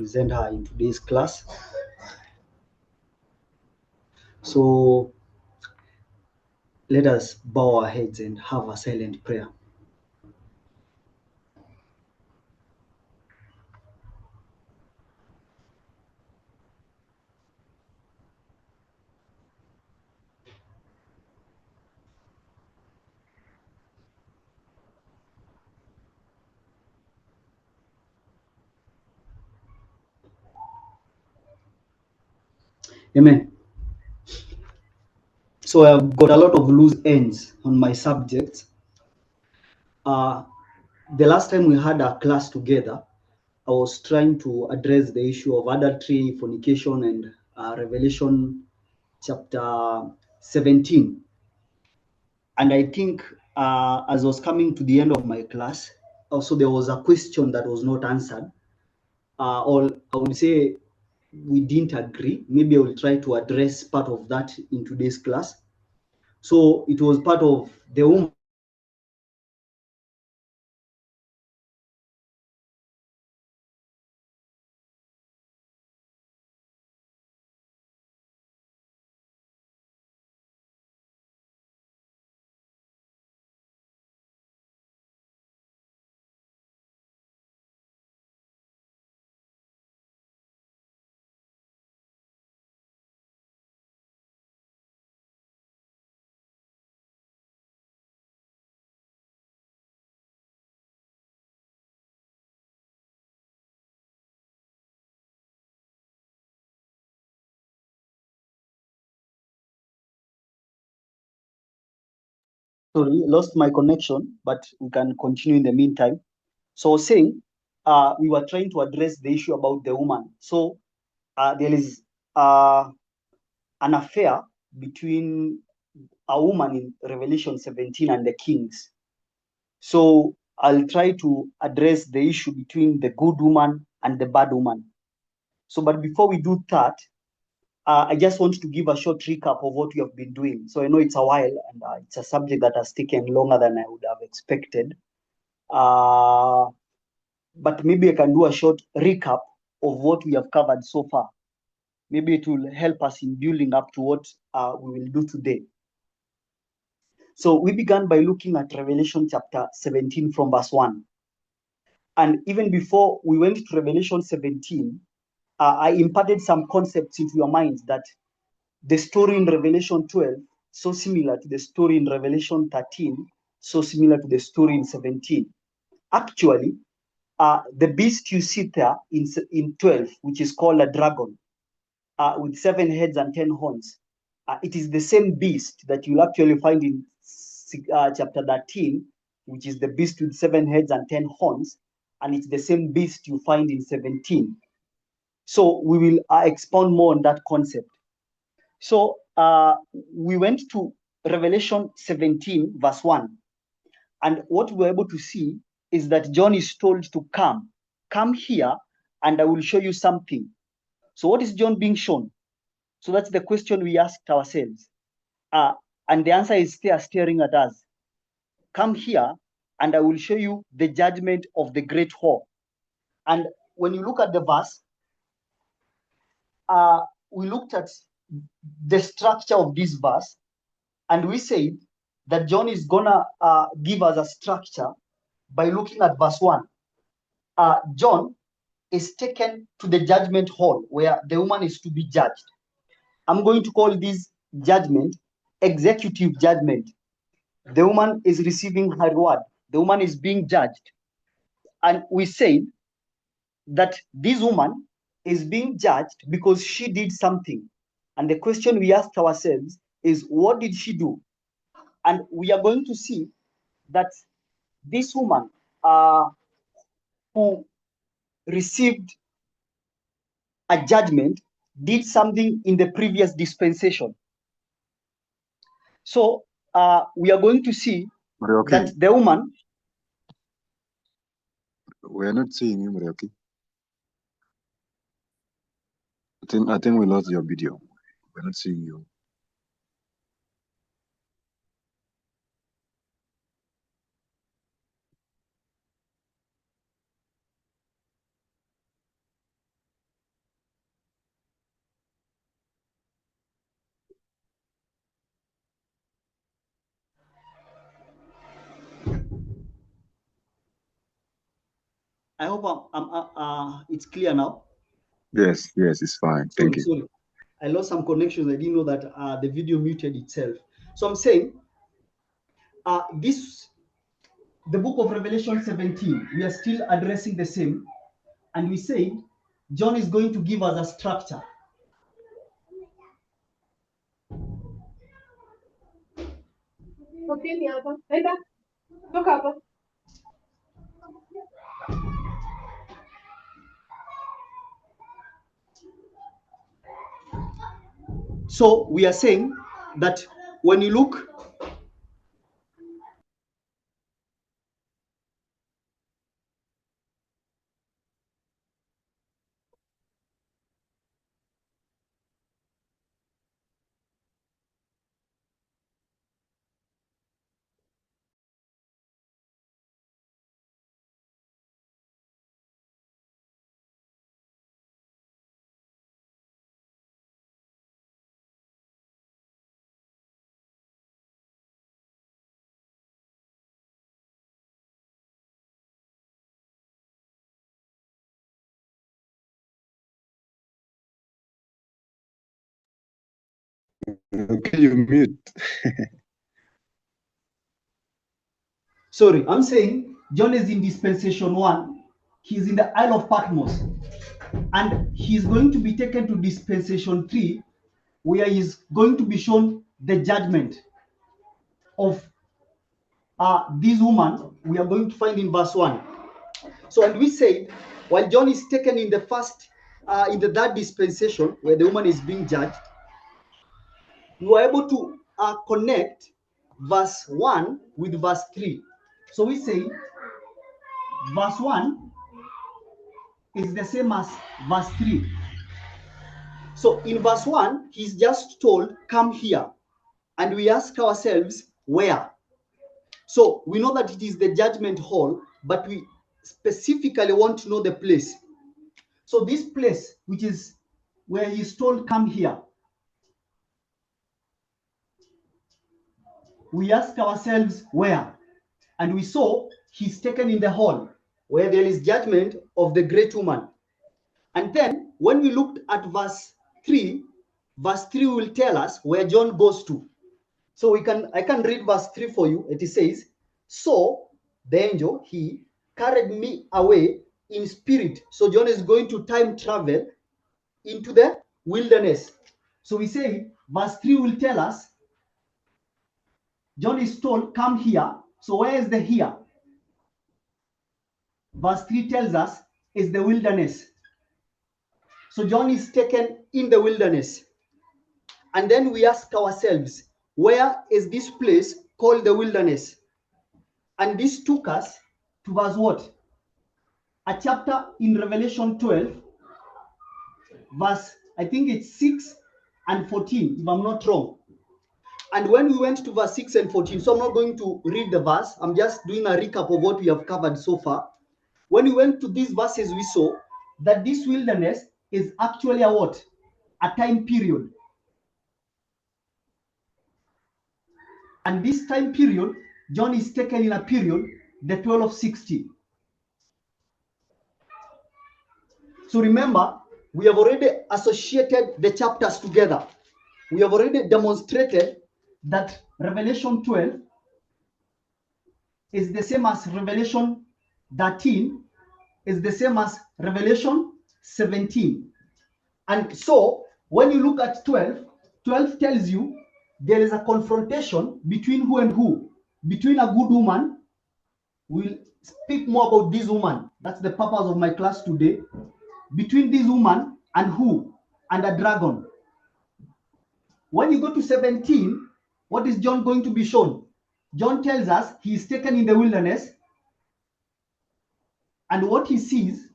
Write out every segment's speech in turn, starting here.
present her in today's class. So let us bow our heads and have a silent prayer. Amen. So I've got a lot of loose ends on my subjects. The last time we had a class together, I was trying to address the issue of adultery, fornication, and Revelation chapter 17. And I think as I was coming to the end of my class, also there was a question that was not answered. Or I would say we didn't agree. Maybe I will try to address part of that in today's class. So it was part of the woman. Sorry, lost my connection, but we can continue in the meantime. So saying we were trying to address the issue about the woman. So there is an affair between a woman in Revelation 17 and the kings. So I'll try to address the issue between the good woman and the bad woman. So, but before we do that, I just want to give a short recap of what we have been doing. So I know it's a while and it's a subject that has taken longer than I would have expected. But maybe I can do a short recap of what we have covered so far. Maybe it will help us in building up to what we will do today. So we began by looking at Revelation chapter 17 from verse 1. And even before we went to Revelation 17, I imparted some concepts into your minds that the story in Revelation 12, so similar to the story in Revelation 13, so similar to the story in 17. Actually, the beast you see there in 12, which is called a dragon, with 7 heads and 10 horns, it is the same beast that you'll actually find in chapter 13, which is the beast with 7 heads and 10 horns, and it's the same beast you find in 17. So we will expound more on that concept. So we went to Revelation 17, verse 1. And what we were able to see is that John is told to come here, and I will show you something. So what is John being shown? So that's the question we asked ourselves. And the answer is still staring at us. Come here, and I will show you the judgment of the great whore. And when you look at the verse, we looked at the structure of this verse, and we said that John is gonna give us a structure by looking at verse 1. John is taken to the judgment hall where the woman is to be judged. I'm going to call this judgment executive judgment. The woman is receiving her reward. The woman is being judged. And we said that this woman is being judged because she did something. And the question we asked ourselves is, what did she do? And we are going to see that this woman who received a judgment did something in the previous dispensation. So we are going to see Muriuki, that the woman. we are not seeing you, Muriuki. I think we lost your video. We're not seeing you. I hope it's clear now. Yes, yes, it's fine. Sorry, Thank you. sorry. I lost some connections. I didn't know that the video muted itself. So I'm saying the book of Revelation 17, we are still addressing the same. And we say John is going to give us a structure. So we are saying that when you look Okay, you mute. Sorry, I'm saying John is in dispensation 1. He's in the Isle of Patmos. And he's going to be taken to dispensation 3, where he's going to be shown the judgment of this woman. We are going to find in verse 1. So, and we said, while John is taken in the third dispensation, where the woman is being judged, we were able to connect verse 1 with verse 3. So we say verse 1 is the same as verse 3. So in verse 1, he's just told, come here. And we ask ourselves, where? So we know that it is the judgment hall, but we specifically want to know the place. So this place, which is where he's told, come here, we ask ourselves, where? And we saw he's taken in the hall, where there is judgment of the great woman. And then when we looked at verse 3 will tell us where John goes to. So I can read verse 3 for you. It says, so the angel, he carried me away in spirit. So John is going to time travel into the wilderness. So we say verse 3 will tell us John is told, come here. So where is the here? Verse 3 tells us is the wilderness. So John is taken in the wilderness. And then we ask ourselves, where is this place called the wilderness? And this took us to verse what? A chapter in Revelation 12, verse, I think it's 6 and 14, if I'm not wrong. And when we went to verse 6 and 14, so I'm not going to read the verse, I'm just doing a recap of what we have covered so far. When we went to these verses, we saw that this wilderness is actually a what? A time period. And this time period, John is taken in a period, the 1260. So remember, we have already associated the chapters together. We have already demonstrated that Revelation 12 is the same as Revelation 13, is the same as Revelation 17. And so when you look at 12, 12 tells you there is a confrontation between who and who? Between a good woman. We'll speak more about this woman. That's the purpose of my class today. Between this woman and who? And a dragon. When you go to 17, what is John going to be shown? John tells us he is taken in the wilderness, and what he sees,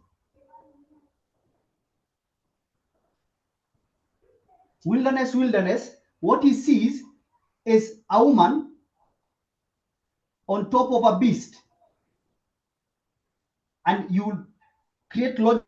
wilderness, what he sees is a woman on top of a beast. And you create logic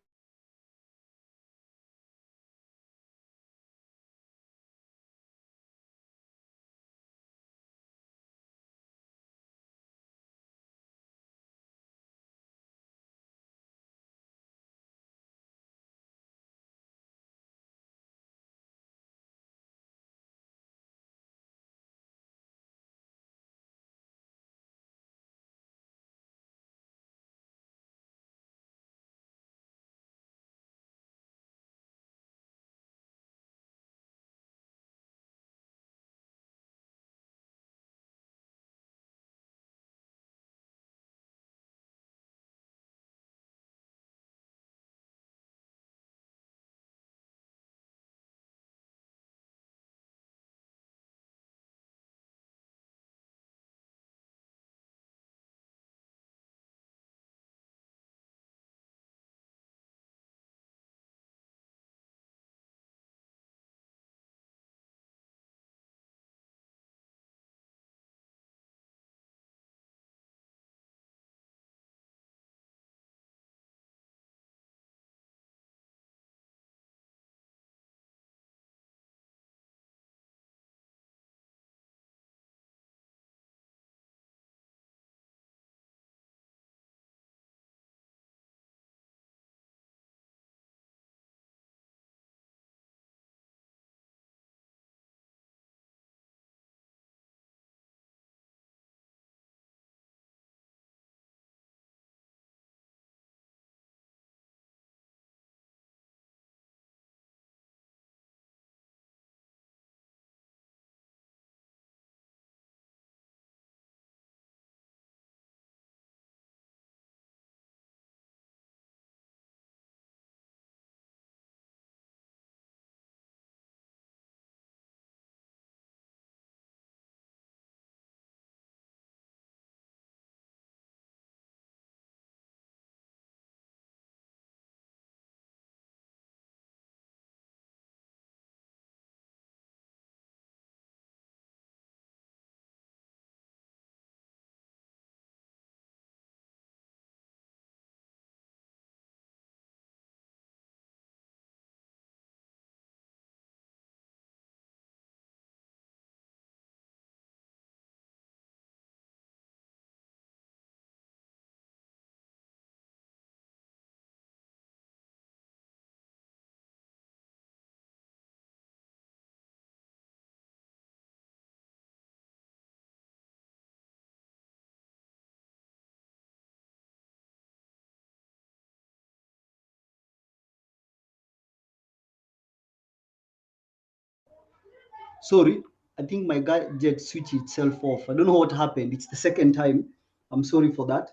Sorry, I think my gadget switched itself off. I don't know what happened. It's the second time. I'm sorry for that.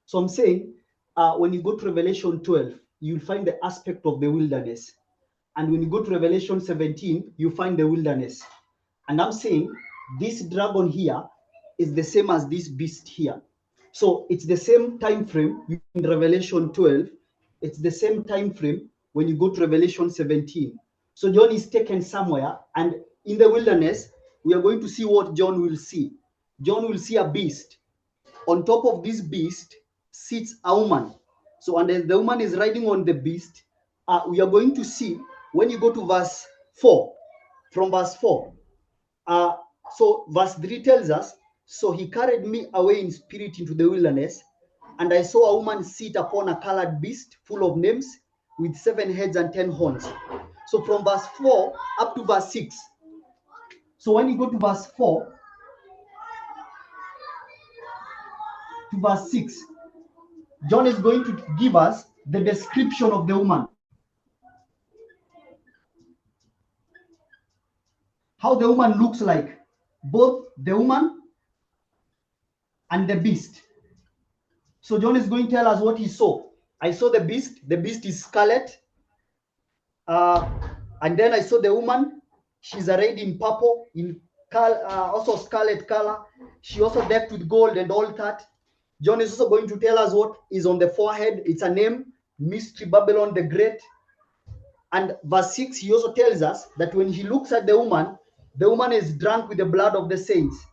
So I'm saying, when you go to Revelation 12, you'll find the aspect of the wilderness. And when you go to Revelation 17, you find the wilderness. And I'm saying this dragon here is the same as this beast here. So it's the same time frame in Revelation 12. It's the same time frame when you go to Revelation 17. So John is taken somewhere, and in the wilderness, we are going to see what John will see. John will see a beast. On top of this beast sits a woman. So, and as the woman is riding on the beast, we are going to see when you go to verse 4, from verse 4. So, verse 3 tells us, so he carried me away in spirit into the wilderness, and I saw a woman sit upon a colored beast full of names with 7 heads and 10 horns. So, from verse 4 up to verse 6. So, when you go to verse 4 to verse 6, John is going to give us the description of the woman. How the woman looks like, both the woman and the beast. So John is going to tell us what he saw. I saw the beast. The beast is scarlet. And then I saw the woman. She's arrayed in purple, in also scarlet color. She also decked with gold and all that. John is also going to tell us what is on the forehead. It's a name, Mystery Babylon the Great. And verse 6, he also tells us that when he looks at the woman is drunk with the blood of the saints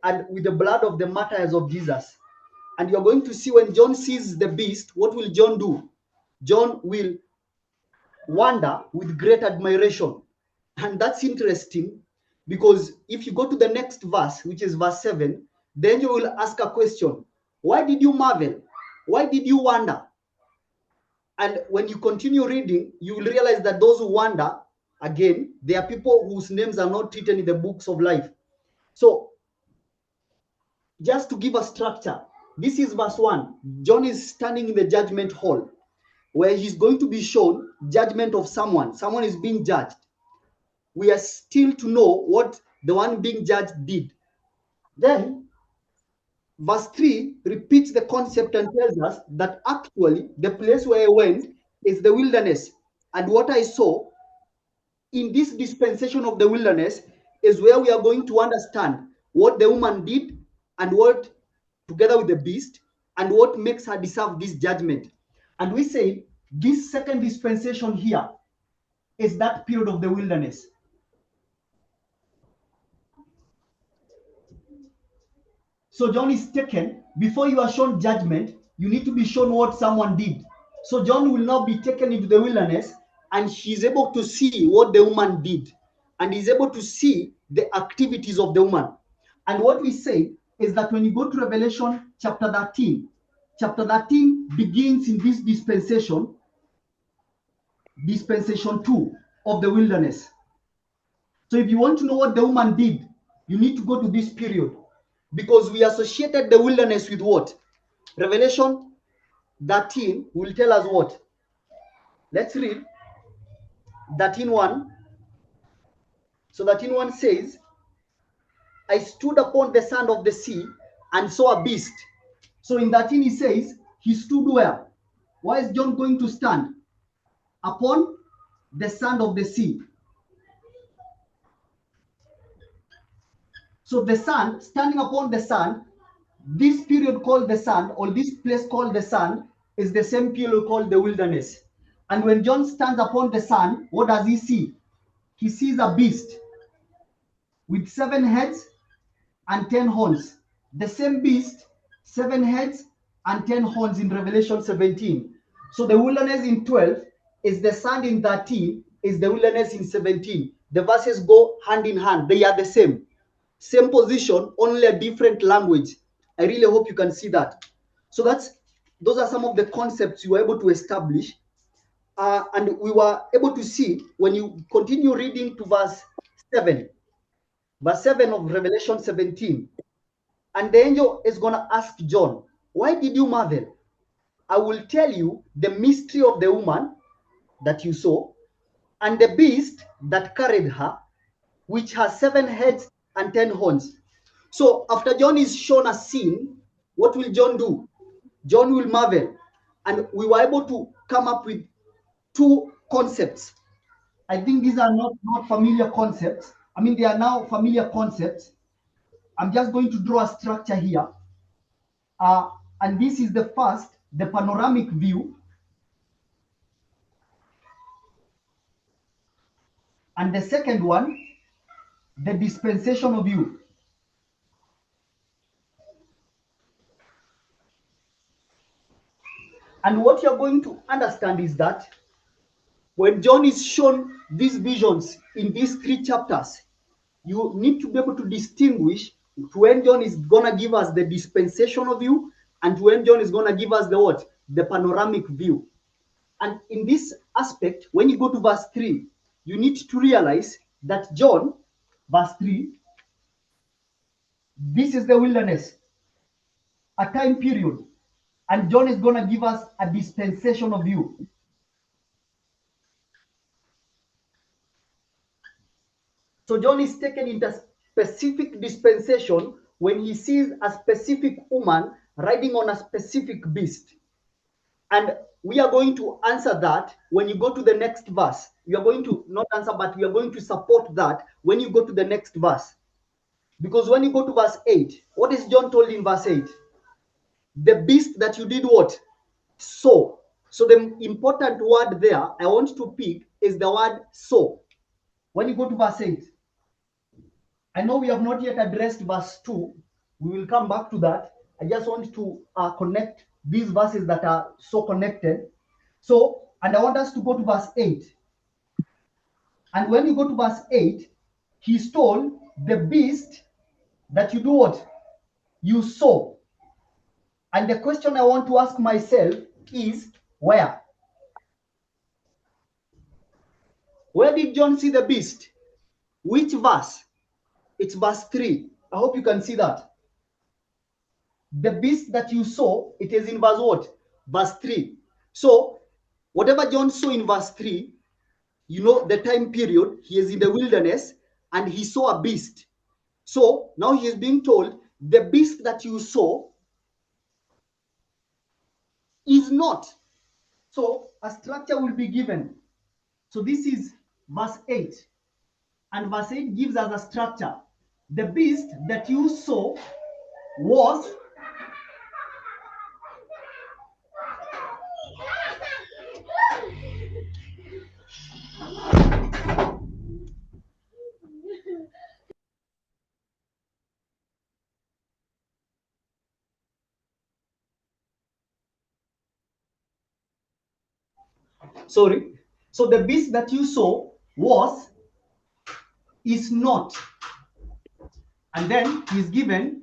and with the blood of the martyrs of Jesus. And you're going to see when John sees the beast, what will John do? John will wonder with great admiration. And that's interesting because if you go to the next verse, which is verse 7, then you will ask a question. Why did you marvel? Why did you wonder? And when you continue reading, you will realize that those who wonder, again, they are people whose names are not written in the books of life. So, just to give a structure, this is verse 1. John is standing in the judgment hall where he's going to be shown judgment of someone. Someone is being judged. We are still to know what the one being judged did. Then, verse 3 repeats the concept and tells us that actually the place where I went is the wilderness. And what I saw in this dispensation of the wilderness is where we are going to understand what the woman did and what, together with the beast, and what makes her deserve this judgment. And we say this second dispensation here is that period of the wilderness. So John is taken, before you are shown judgment, you need to be shown what someone did. So John will now be taken into the wilderness and she's able to see what the woman did. And he's able to see the activities of the woman. And what we say is that when you go to Revelation chapter 13 begins in this dispensation 2 of the wilderness. So if you want to know what the woman did, you need to go to this period. Because we associated the wilderness with what? Revelation 13 will tell us what? Let's read 13:1. So 13:1 says, I stood upon the sand of the sea and saw a beast. So in 13 he says, he stood where? Why is John going to stand? Upon the sand of the sea. So the sand, standing upon the sand, this period called the sand, or this place called the sand, is the same period called the wilderness. And when John stands upon the sand, what does he see? He sees a beast with 7 heads and 10 horns. The same beast, 7 heads and 10 horns in Revelation 17. So the wilderness in 12 is the sand in 13, is the wilderness in 17. The verses go hand in hand. They are the same. Same position, only a different language. I really hope you can see that. So those are some of the concepts you were able to establish. And we were able to see when you continue reading to verse 7 of Revelation 17. And the angel is going to ask John, why did you marvel? I will tell you the mystery of the woman that you saw and the beast that carried her, which has 7 heads and 10 horns. So after John is shown a scene, what will John do? John will marvel. And we were able to come up with two concepts. I think these are not familiar concepts. I mean, they are now familiar concepts. I'm just going to draw a structure here. And this is the first, the panoramic view. And the second one, the dispensational view. And what you're going to understand is that when John is shown these visions in these 3 chapters, you need to be able to distinguish to when John is going to give us the dispensational view and to when John is going to give us the what? The panoramic view. And in this aspect, when you go to verse 3, you need to realize that John, verse 3, this is the wilderness, a time period. And John is going to give us a dispensational view. So John is taken into specific dispensation when he sees a specific woman riding on a specific beast. And we are going to answer that when you go to the next verse. You are going to not answer, but we are going to support that when you go to the next verse. Because when you go to verse 8, what is John told in verse 8? The beast that you did what? Sow. So the important word there I want to pick is the word sow. When you go to verse 8, I know we have not yet addressed verse 2. We will come back to that. I just want to connect these verses that are so connected. So, and I want us to go to verse 8. And when you go to verse 8, he's told the beast that you do what? You sow. And the question I want to ask myself is where? Where did John see the beast? Which verse? It's verse 3. I hope you can see that. The beast that you saw, it is in verse what? Verse 3. So, whatever John saw in verse 3, you know the time period, he is in the wilderness and he saw a beast. So, now he is being told, the beast that you saw is not. So, a structure will be given. So, this is verse 8. And verse 8 gives us a structure. The beast that you saw was sorry. So the beast that you saw was, is not. And then he's given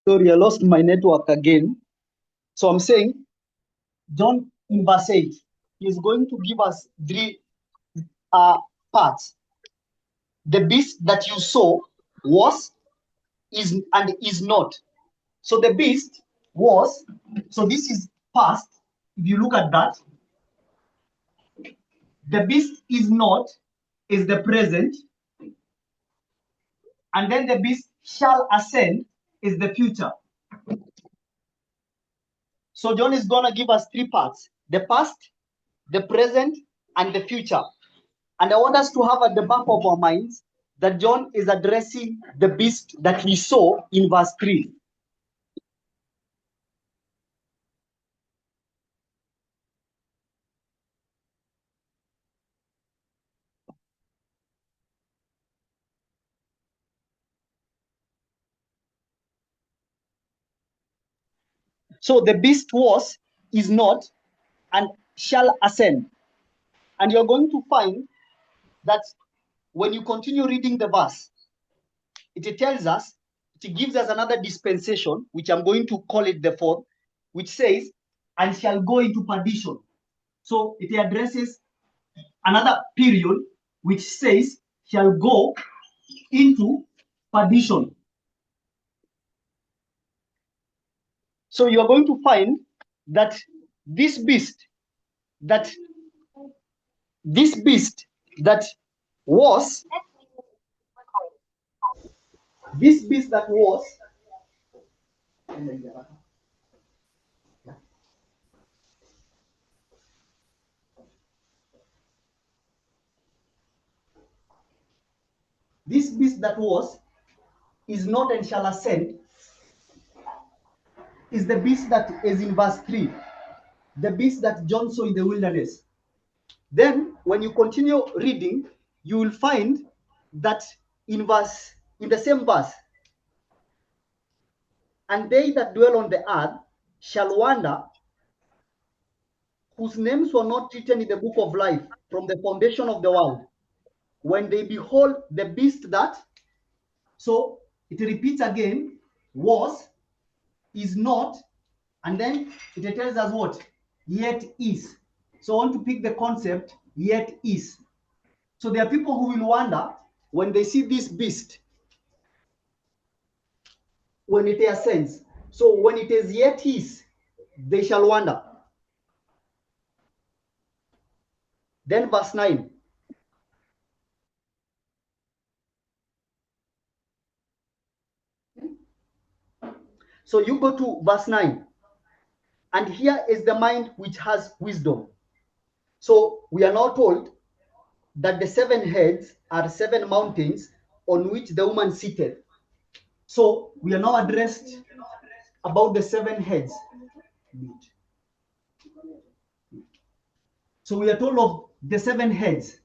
Sorry, I lost my network again. So I'm saying, John in verse 8, he's going to give us three parts. The beast that you saw was, is, and is not. So the beast was, so this is past. If you look at that, the beast is not, is the present, and then the beast shall ascend is the future. So John is going to give us three parts: the past, the present, and the future. And I want us to have at the back of our minds that John is addressing the beast that we saw in verse 3. So the beast was, is not, and shall ascend. And you're going to find that when you continue reading the verse, it tells us, it gives us another dispensation, which I'm going to call it the fourth, which says, and shall go into perdition. So it addresses another period which says, shall go into perdition. So you are going to find that this beast that was this beast that was this beast that was, is not, and shall ascend is the beast that is in verse 3, the beast that John saw in the wilderness. Then when you continue reading, you will find that in the same verse, and they that dwell on the earth shall wonder, whose names were not written in the book of life from the foundation of the world, when they behold the beast that, so it repeats again, was, is not, and then it tells us what? Yet is. So I want to pick the concept, yet is. So there are people who will wonder when they see this beast, when it ascends. So when it is yet is, they shall wonder. Then verse 9. So you go to verse 9. And here is the mind which has wisdom. So we are now told that the 7 heads are 7 mountains on which the woman seated. So we are now addressed about the 7 heads. So we are told of the 7 heads.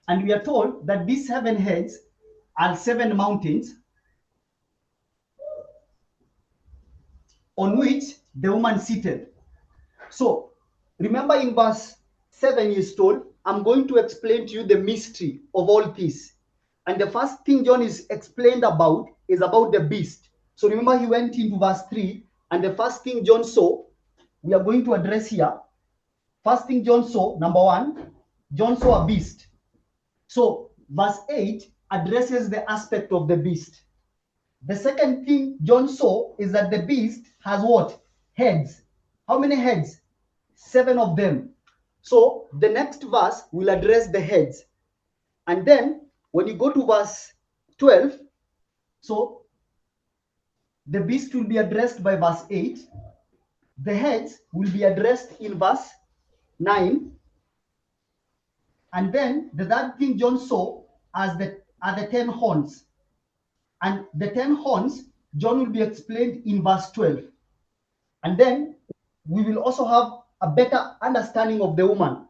And we are told that these 7 heads are 7 mountains on which the woman seated. So remember in verse 7 he is told, I'm going to explain to you the mystery of all this. And the first thing John is explained about is about the beast. So remember he went into verse 3, and the first thing John saw, we are going to address here. First thing John saw, number 1, John saw a beast. So verse 8 addresses the aspect of the beast. The second thing John saw is that the beast has what? Heads. How many heads? 7 of them. So the next verse will address the heads. And then when you go to verse 12, so the beast will be addressed by verse 8. The heads will be addressed in verse 9. And then the third thing John saw are the 10 horns. And the 10 horns, John will be explained in verse 12. And then we will also have a better understanding of the woman.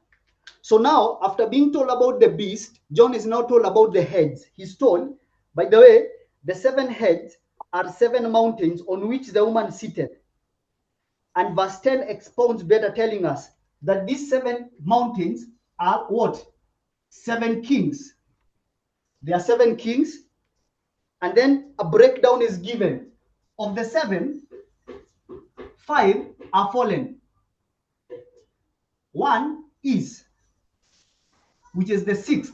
So now, after being told about the beast, John is now told about the heads. He's told, by the way, the 7 heads are 7 mountains on which the woman seated. And verse 10 expounds better, telling us that these 7 mountains are what? 7 kings. There are 7 kings. And then a breakdown is given of the 7, 5 are fallen. 1 is, which is the 6th.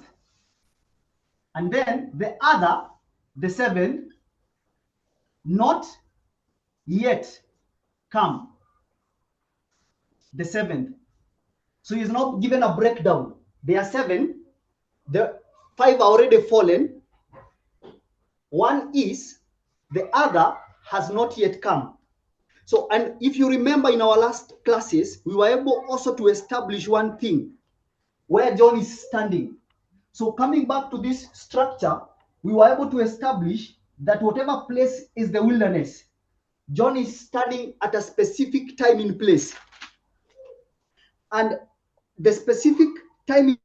And then the other, the 7, not yet come, the 7th. So he's not given a breakdown. There are 7, the 5 are already fallen, 1 is, the other has not yet come. So, and if you remember in our last classes, we were able also to establish one thing, where John is standing. So coming back to this structure, we were able to establish that whatever place is the wilderness, John is standing at a specific time in place. And the specific time.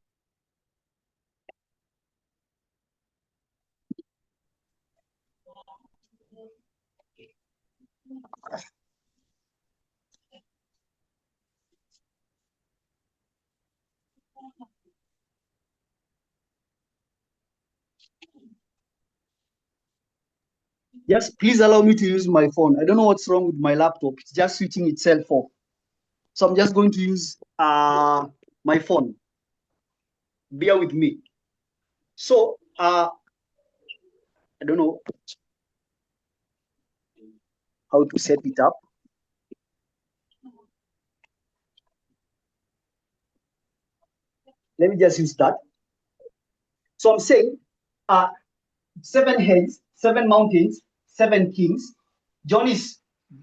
Yes, please allow me to use my phone. I don't know what's wrong with my laptop. It's just switching itself off. So I'm just going to use my phone. Bear with me. So I don't know how to set it up. Let me just use that. So I'm saying 7 heads, 7 mountains, 7 kings. John is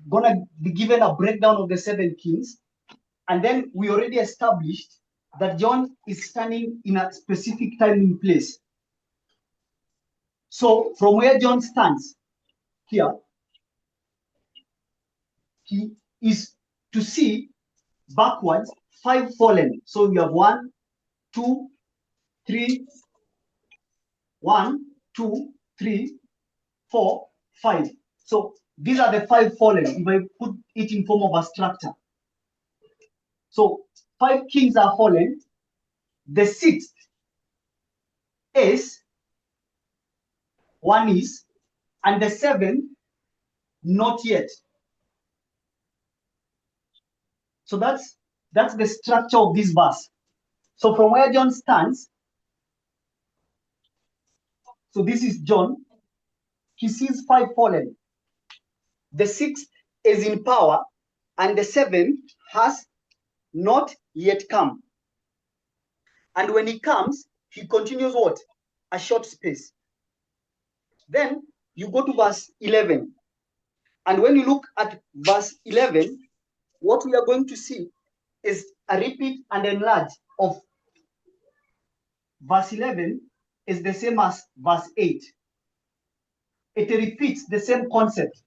gonna be given a breakdown of the 7 kings. And then we already established that John is standing in a specific time and place. So from where John stands here, he is to see backwards 5 fallen. So we have 1, 2, 3, 1, 2, 3, 4, 5. So these are the 5 fallen, if I put it in form of a structure. So 5 kings are fallen. The 6th is, 1 is, and the 7th, not yet. So that's the structure of this verse. So from where John stands, so this is John, he sees 5 fallen. The 6th is in power, and the 7th has not yet come. And when he comes, he continues what? A short space. Then you go to verse 11. And when you look at verse 11, what we are going to see is a repeat and enlarge of verse 11 is the same as verse 8. It repeats the same concept.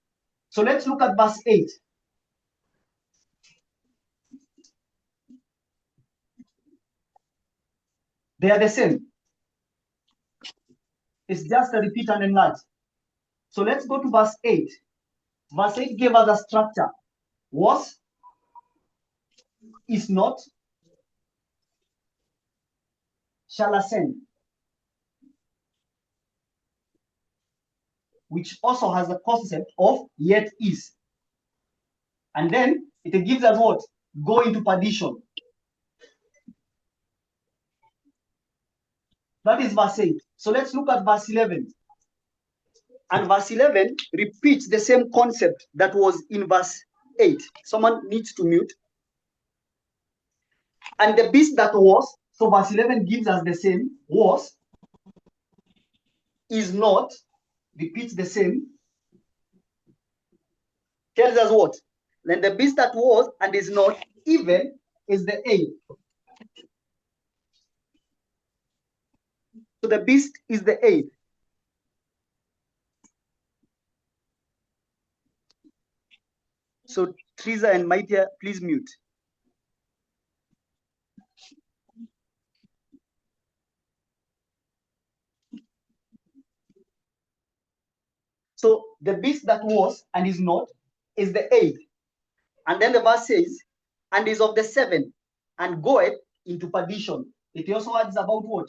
So let's look at verse 8. They are the same. It's just a repeat and enlarge. So let's go to verse 8. Verse 8 gave us a structure. Was, is not, shall ascend. Which also has a concept of yet is. And then it gives us what? Go into perdition. That is verse 8. So let's look at verse 11. And verse 11 repeats the same concept that was in verse 8. Someone needs to mute. And the beast that was, so verse 11 gives us the same, was, is not, repeats the same, tells us what? Then the beast that was and is not, even, is the 8th. So the beast is the 8th. So Teresa and Maitia, please mute. So the beast that was and is not is the 8th. And then the verse says, and is of the 7th, and goeth into perdition. It also adds about what?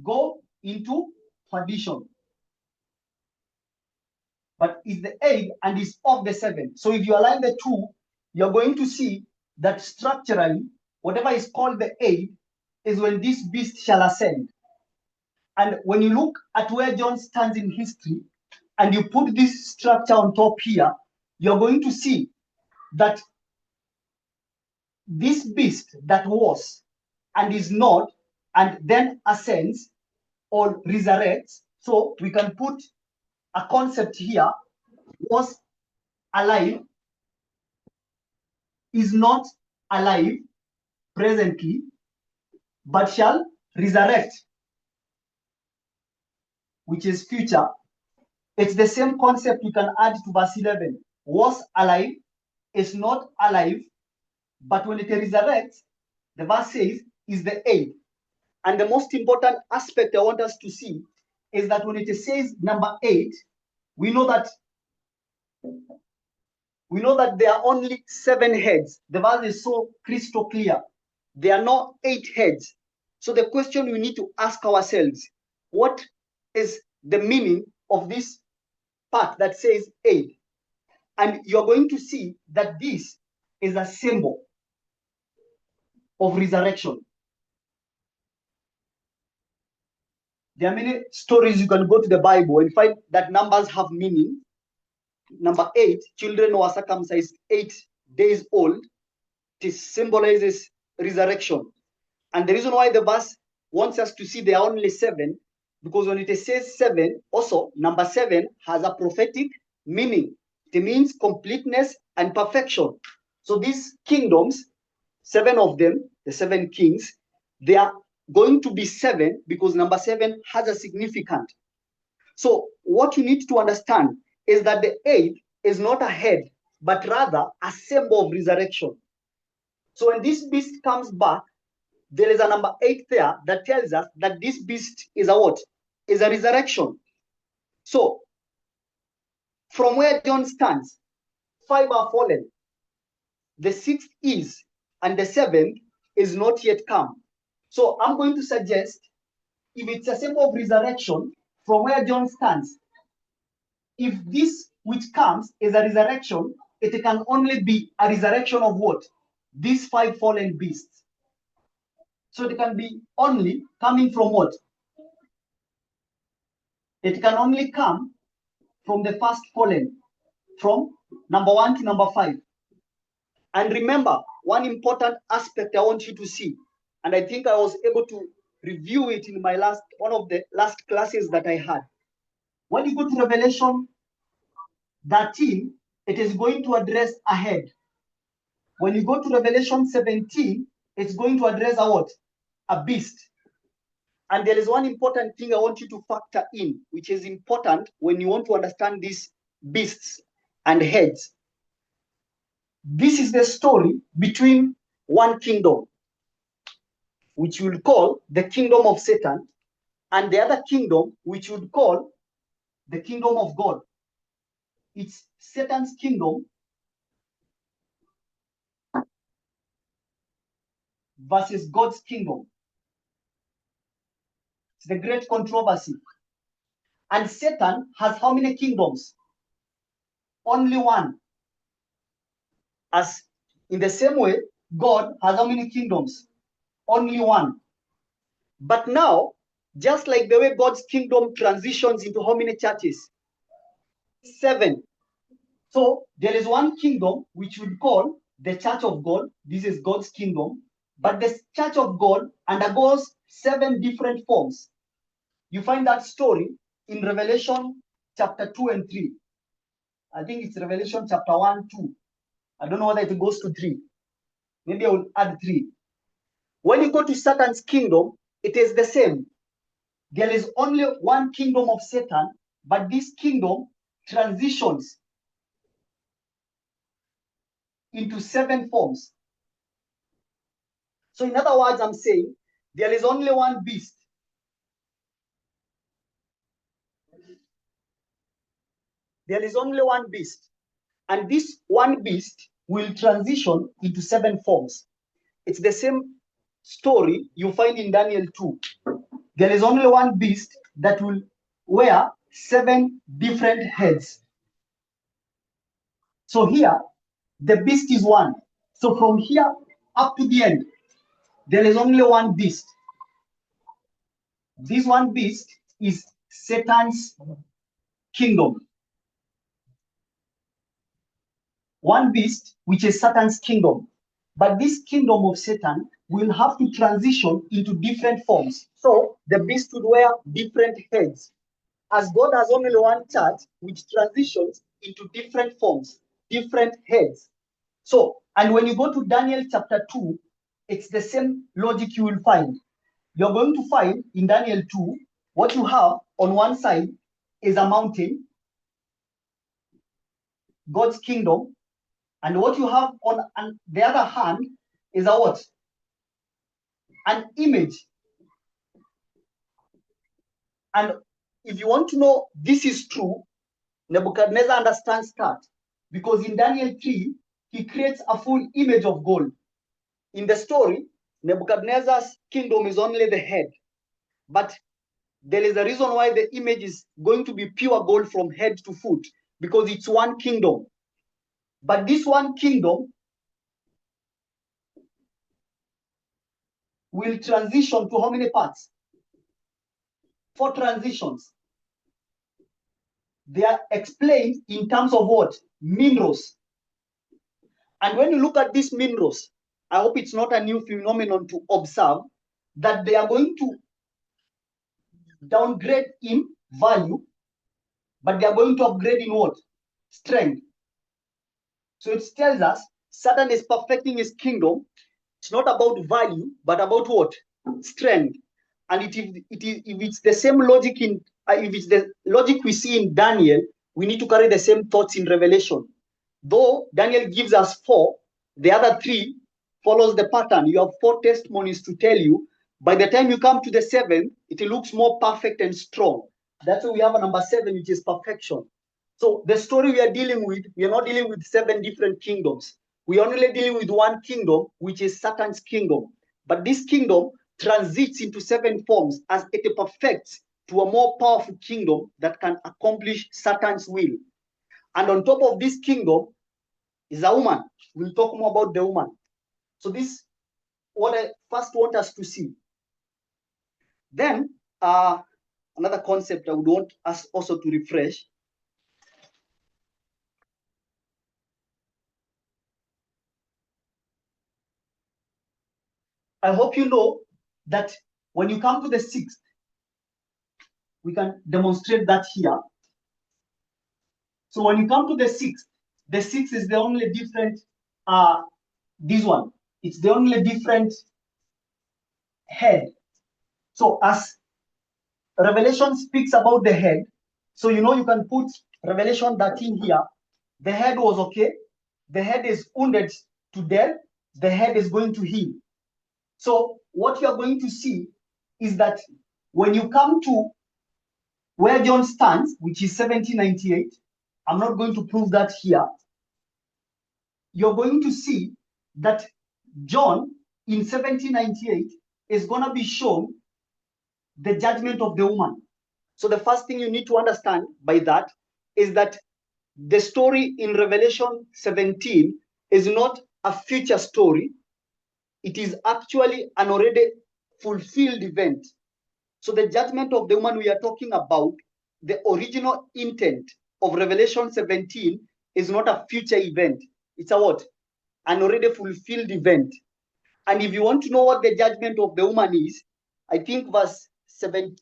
Go into perdition. but is the 8 and is of the 7. So if you align the two, you're going to see that structurally, whatever is called the 8 is when this beast shall ascend. And when you look at where John stands in history, and you put this structure on top here, you're going to see that this beast that was and is not, and then ascends or resurrects. So we can put a concept here: was alive, is not alive presently, but shall resurrect, which is future. It's the same concept we can add to verse 11. Was alive, is not alive, but when it resurrects, the verse says, is the 8. And the most important aspect I want us to see is that when it says number 8, we know that there are only 7 heads. The verse is so crystal clear. There are not 8 heads. So the question we need to ask ourselves, what is the meaning of this part that says 8? And you're going to see that this is a symbol of resurrection. There are many stories you can go to the Bible and find that numbers have meaning. Number 8, children were circumcised 8 days old. It symbolizes resurrection. And the reason why the verse wants us to see there are only 7, because when it says 7, also number 7 has a prophetic meaning. It means completeness and perfection. So these kingdoms, 7 of them, the 7 kings, they are going to be 7 because number 7 has a significance. So what you need to understand is that the 8 is not a head, but rather a symbol of resurrection. So when this beast comes back, there is a number 8 there that tells us that this beast is a what? Is a resurrection. So from where John stands, 5 are fallen, the 6th is, and the 7th is not yet come. So I'm going to suggest, if it's a symbol of resurrection, from where John stands, if this which comes is a resurrection, it can only be a resurrection of what? These 5 fallen beasts. So it can be only coming from what? It can only come from the first fallen, from number 1 to number 5. And remember, one important aspect I want you to see, and I think I was able to review it in my one of the last classes that I had. When you go to Revelation 13, it is going to address a head. When you go to Revelation 17, it's going to address a what? A beast. And there is one important thing I want you to factor in, which is important when you want to understand these beasts and heads. This is the story between one kingdom, which we will call the kingdom of Satan, and the other kingdom, which we would call the kingdom of God. It's Satan's kingdom versus God's kingdom. It's the great controversy. And Satan has how many kingdoms? Only one. As in the same way, God has how many kingdoms? Only one. But now, just like the way God's kingdom transitions into how many churches? 7. So there is one kingdom which we call the Church of God. This is God's kingdom. But the Church of God undergoes 7 different forms. You find that story in Revelation chapter 2 and 3. I think it's Revelation chapter 1, 2. I don't know whether it goes to 3. Maybe I will add 3. When you go to Satan's kingdom, it is the same. There is only one kingdom of Satan, but this kingdom transitions into 7 forms. So in other words, I'm saying there is only one beast. There is only one beast. And this one beast will transition into 7 forms. It's the same story you find in Daniel 2. There is only one beast that will wear 7 different heads. So here, the beast is one. So from here up to the end, there is only one beast. This one beast is Satan's kingdom. One beast, which is Satan's kingdom. But this kingdom of Satan will have to transition into different forms. So the beast would wear different heads. As God has only one church, which transitions into different forms, different heads. So, and when you go to Daniel chapter 2, it's the same logic you will find. You're going to find in Daniel 2, what you have on one side is a mountain, God's kingdom, and what you have on the other hand is a what? An image. And if you want to know this is true, Nebuchadnezzar understands that, because in Daniel 3, he creates a full image of gold. In the story, Nebuchadnezzar's kingdom is only the head, but there is a reason why the image is going to be pure gold from head to foot, because it's one kingdom. But this one kingdom will transition to how many parts? 4 transitions. They are explained in terms of what? Minerals. And when you look at these minerals, I hope it's not a new phenomenon to observe that they are going to downgrade in value, but they are going to upgrade in what? Strength. So it tells us Satan is perfecting his kingdom. It's not about value, but about what? Strength. And if it's the same logic if it's the logic we see in Daniel, we need to carry the same thoughts in Revelation. Though Daniel gives us 4, the other 3 follows the pattern. You have 4 testimonies to tell you. By the time you come to the 7th, it looks more perfect and strong. That's why we have a number 7, which is perfection. So the story we are dealing with, we are not dealing with 7 different kingdoms. We are only dealing with one kingdom, which is Satan's kingdom. But this kingdom transits into 7 forms as it perfects to a more powerful kingdom that can accomplish Satan's will. And on top of this kingdom is a woman. We'll talk more about the woman. So this what I first want us to see. Then another concept I would want us also to refresh. I hope you know that when you come to the 6th, we can demonstrate that here. So when you come to the 6th is the only different, this one, it's the only different head. So as Revelation speaks about the head, so you know you can put Revelation 13 here. The head was okay. The head is wounded to death. The head is going to heal. So what you are going to see is that when you come to where John stands, which is 1798, I'm not going to prove that here. You're going to see that John in 1798 is going to be shown the judgment of the woman. So the first thing you need to understand by that is that the story in Revelation 17 is not a future story. It is actually an already fulfilled event. So the judgment of the woman we are talking about, the original intent of Revelation 17 is not a future event. It's a what? An already fulfilled event. And if you want to know what the judgment of the woman is, I think verse 17.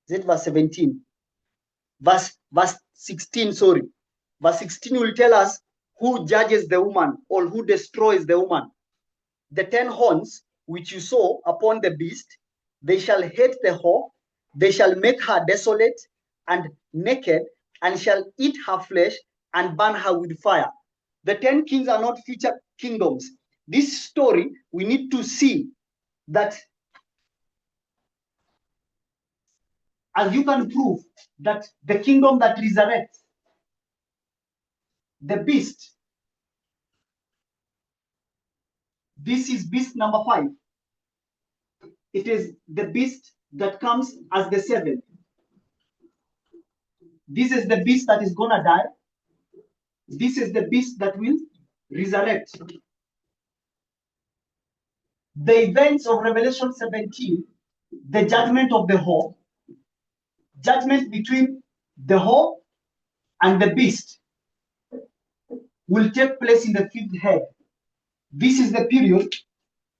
Is it verse 17? Verse 16, sorry. Verse 16 will tell us who judges the woman or who destroys the woman. The 10 horns which you saw upon the beast, they shall hate the whore, they shall make her desolate and naked, and shall eat her flesh and burn her with fire. The 10 kings are not future kingdoms. This story, we need to see that as you can prove that the kingdom that resurrects, the beast, this is beast number 5. It is the beast that comes as the 7th. This is the beast that is gonna die. This is the beast that will resurrect. The events of Revelation 17, the judgment of the whore, judgment between the whore and the beast will take place in the fifth head. This is the period,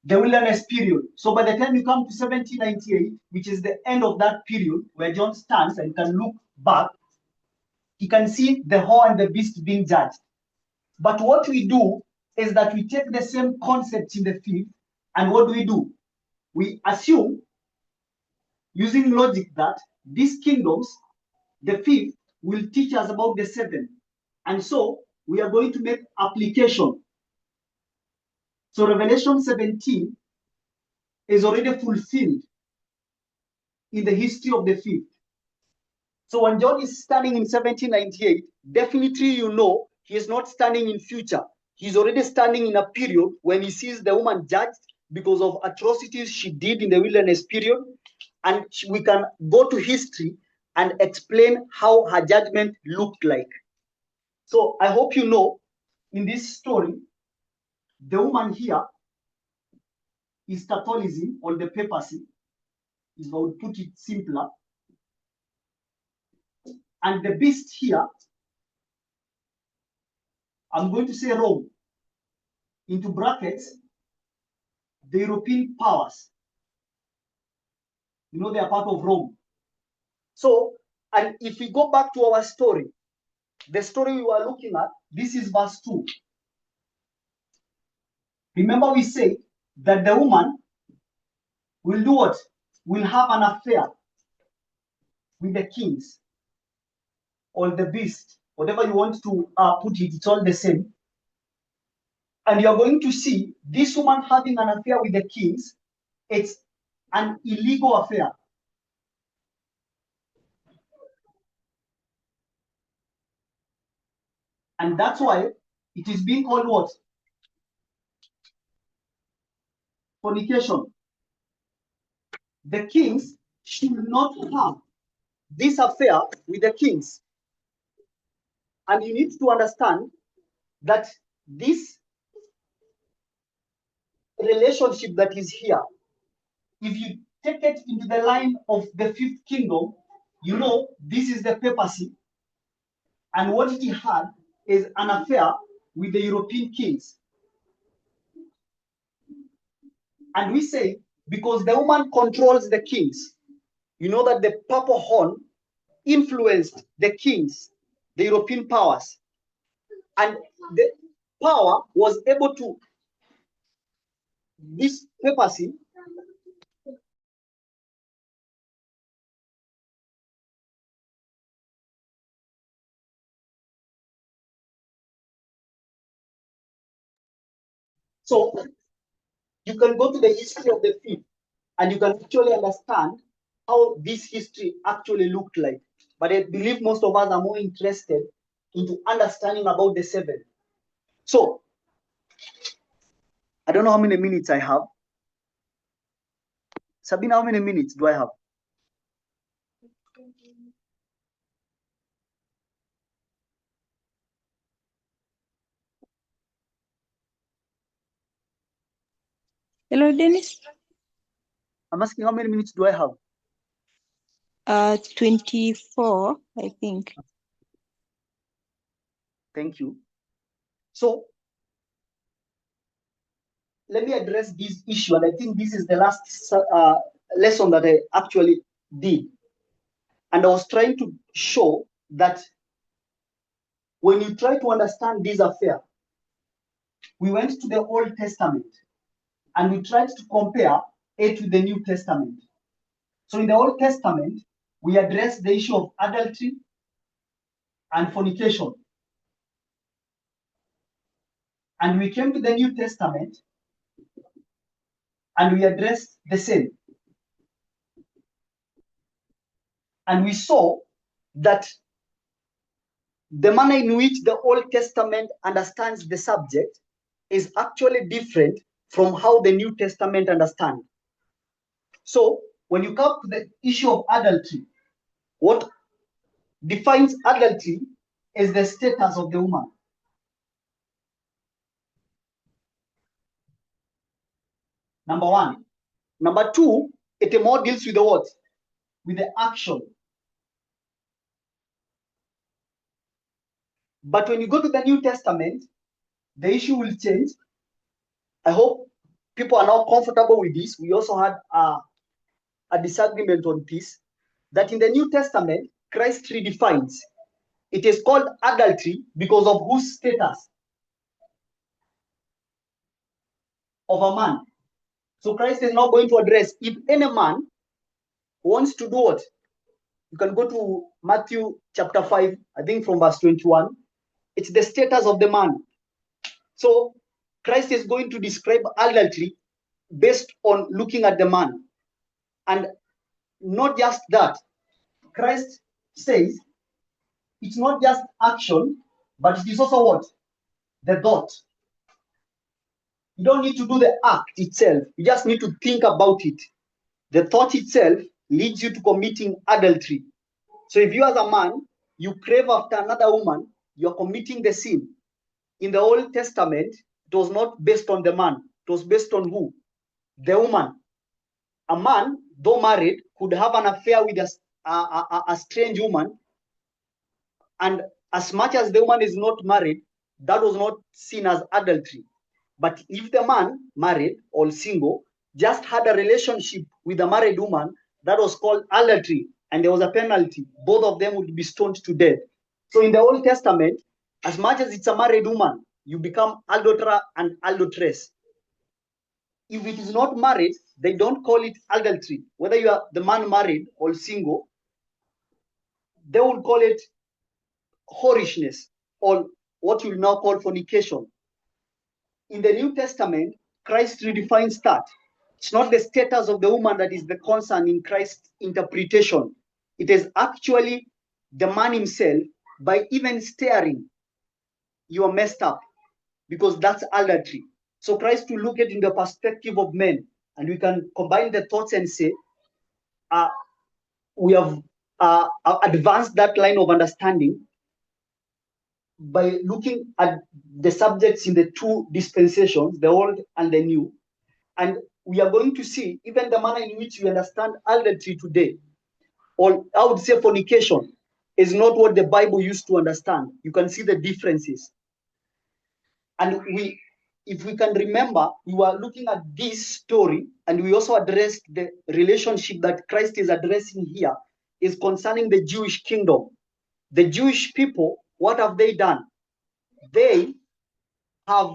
the wilderness period. So by the time you come to 1798, which is the end of that period where John stands and can look back, he can see the whore and the beast being judged. But what we do is that we take the same concept in the fifth, and what do? We assume, using logic, that these kingdoms, the fifth, will teach us about the seven. And so we are going to make application. So Revelation 17 is already fulfilled in the history of the fifth. So when John is standing in 1798, definitely you know he is not standing in future. He's already standing in a period when he sees the woman judged because of atrocities she did in the wilderness period. And we can go to history and explain how her judgment looked like. So I hope you know, in this story, the woman here is Catholicism or the papacy, if I would put it simpler. And the beast here, I'm going to say Rome, into brackets, the European powers. You know, they are part of Rome. So, and if we go back to our story, the story we were looking at, this is verse 2. Remember we said that the woman will do what? Will have an affair with the kings or the beast, whatever you want to put it, it's all the same. And you're going to see this woman having an affair with the kings, it's an illegal affair. And that's why it is being called what? Fornication. The kings should not have this affair with the kings. And you need to understand that this relationship that is here, if you take it into the line of the fifth kingdom, you know this is the papacy. And what he had is an affair with the European kings. And we say, because the woman controls the kings, you know that the purple horn influenced the kings, the European powers. And the power was able to, this papacy, so you can go to the history of the fifth and you can actually understand how this history actually looked like. But I believe most of us are more interested into understanding about the seven. So I don't know how many minutes I have. Sabina, how many minutes do I have? Hello, Dennis. I'm asking how many minutes do I have? 24, I think. Thank you. So let me address this issue, and I think this is the last lesson that I actually did. And I was trying to show that when you try to understand this affair, we went to the Old Testament and we tried to compare it with the New Testament. So in the Old Testament, we addressed the issue of adultery and fornication. And we came to the New Testament and we addressed the same. And we saw that the manner in which the Old Testament understands the subject is actually different from how the New Testament understands. So when you come to the issue of adultery, what defines adultery as the status of the woman. Number one. Number two, it more deals with the what? With the action. But when you go to the New Testament, the issue will change. I hope people are now comfortable with this. We also had a disagreement on this, that in the New Testament, Christ redefines. It is called adultery because of whose status? Of a man. So Christ is now going to address if any man wants to do what? You can go to Matthew chapter 5, I think from verse 21. It's the status of the man. So Christ is going to describe adultery based on looking at the man. And not just that, Christ says it's not just action, but it is also what? The thought. You don't need to do the act itself. You just need to think about it. The thought itself leads you to committing adultery. So if you as a man, you crave after another woman, you're committing the sin. In the Old Testament, it was not based on the man. It was based on who? The woman. A man, though married, could have an affair with a strange woman. And as much as the woman is not married, that was not seen as adultery. But if the man, married or single, just had a relationship with a married woman, that was called adultery, and there was a penalty. Both of them would be stoned to death. So in the Old Testament, as much as it's a married woman, you become adulterer and adulteress. If it is not married, they don't call it adultery. Whether you are the man married or single, they will call it whorishness, or what you now call fornication. In the New Testament, Christ redefines that. It's not the status of the woman that is the concern in Christ's interpretation. It is actually the man himself. By even staring, you are messed up, because that's adultery. So Christ will look at it in the perspective of men, and we can combine the thoughts and say, we have advanced that line of understanding by looking at the subjects in the two dispensations, the old and the new. And we are going to see even the manner in which we understand adultery today, or I would say fornication, is not what the Bible used to understand. You can see the differences. And if we can remember, we were looking at this story, and we also addressed the relationship that Christ is addressing here is concerning the Jewish kingdom. The Jewish people, what have they done? They have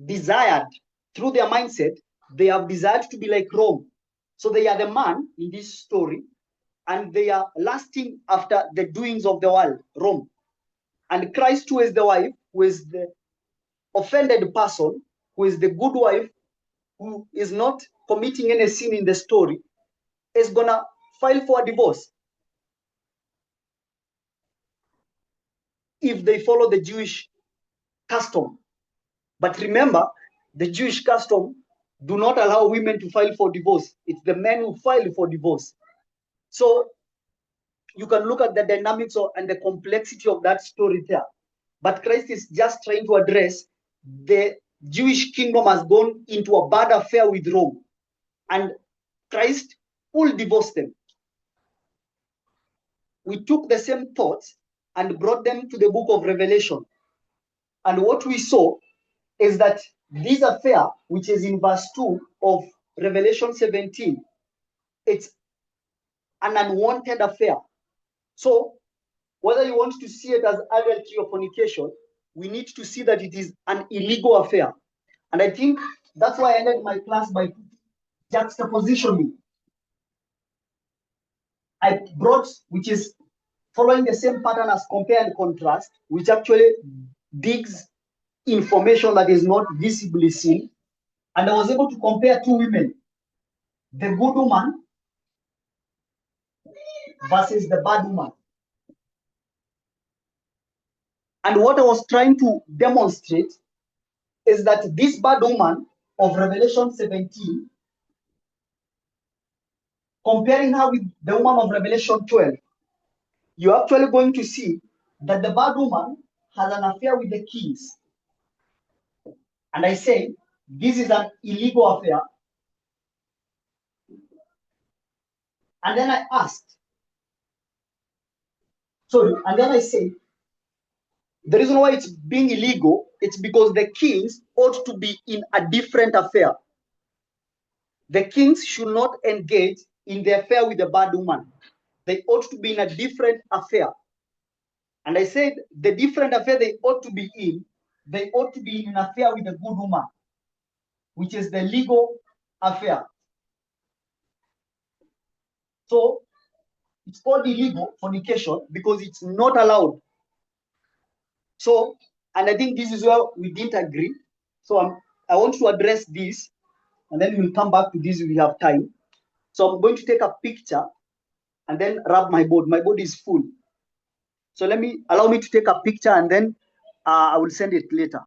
desired, through their mindset, they have desired to be like Rome. So they are the man in this story, and they are lasting after the doings of the world, Rome. And Christ, who is the wife, who is the offended person, who is the good wife, who is not committing any sin in the story, is gonna file for a divorce if they follow the Jewish custom. But remember, the Jewish custom do not allow women to file for divorce. It's the men who file for divorce. So you can look at the dynamics and the complexity of that story there. But Christ is just trying to address the Jewish kingdom has gone into a bad affair with Rome, and Christ will divorce them. We took the same thoughts and brought them to the book of Revelation. And what we saw is that this affair, which is in verse 2 of Revelation 17, it's an unwanted affair. So whether you want to see it as adultery or fornication, we need to see that it is an illegal affair. And I think that's why I ended my class by juxtapositioning. I brought, which is following the same pattern as compare and contrast, which actually digs information that is not visibly seen. And I was able to compare two women, the good woman versus the bad woman. And what I was trying to demonstrate is that this bad woman of Revelation 17, comparing her with the woman of Revelation 12, you're actually going to see that the bad woman has an affair with the kings. And I say, this is an illegal affair. And then I asked, sorry, and then I say, the reason why it's being illegal, it's because the kings ought to be in a different affair. The kings should not engage in the affair with the bad woman. They ought to be in a different affair. And I said, the different affair they ought to be in, they ought to be in an affair with a good woman, which is the legal affair. So it's called illegal fornication because it's not allowed. So, and I think this is where we didn't agree. So I want to address this, and then we'll come back to this if we have time. So I'm going to take a picture and then rub my board. My board is full. So allow me to take a picture and then I will send it later.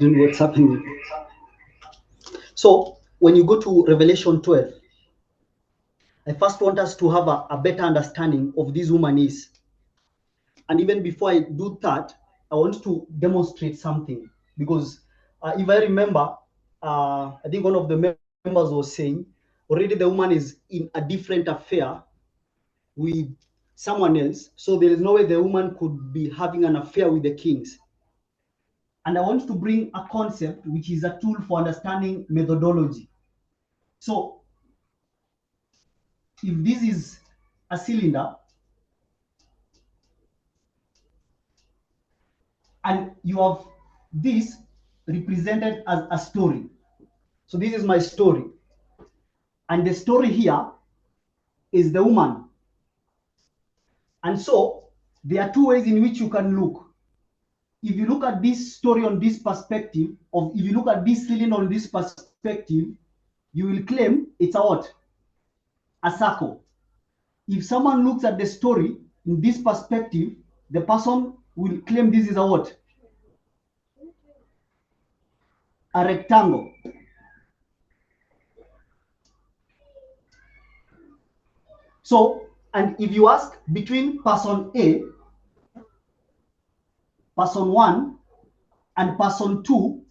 What's happening? So when you go to Revelation 12, I first want us to have a better understanding of this woman is. And even before I do that, I want to demonstrate something because if I remember, I think one of the members was saying already the woman is in a different affair with someone else. So there is no way the woman could be having an affair with the kings. And I want to bring a concept which is a tool for understanding methodology. So if this is a cylinder and you have this represented as a story. So this is my story. And the story here is the woman. And so there are two ways in which you can look. If you look at this story on this perspective, or if you look at this cylinder on this perspective, you will claim it's a what? A circle. If someone looks at the story in this perspective, the person will claim this is a what? A rectangle. So, and if you ask between person A, person 1, and person 2,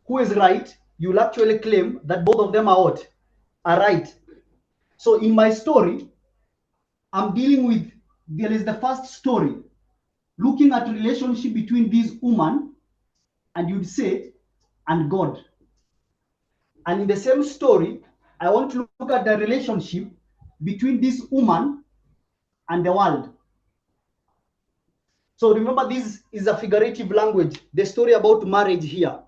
who is right, you'll actually claim that both of them are what? Are right. So in my story, I'm dealing with, there is the first story, looking at relationship between this woman, and you'd say, and God. And in the same story, I want to look at the relationship between this woman and the world. So remember, this is a figurative language. The story about marriage here.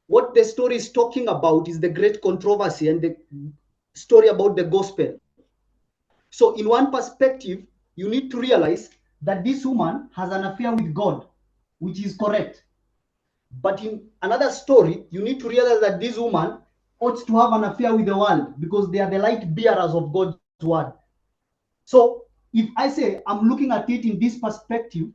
What the story is talking about is the great controversy and the story about the gospel. So in one perspective, you need to realize that this woman has an affair with God, which is correct. But in another story, you need to realize that this woman ought to have an affair with the world because they are the light bearers of God's word. So if I say I'm looking at it in this perspective,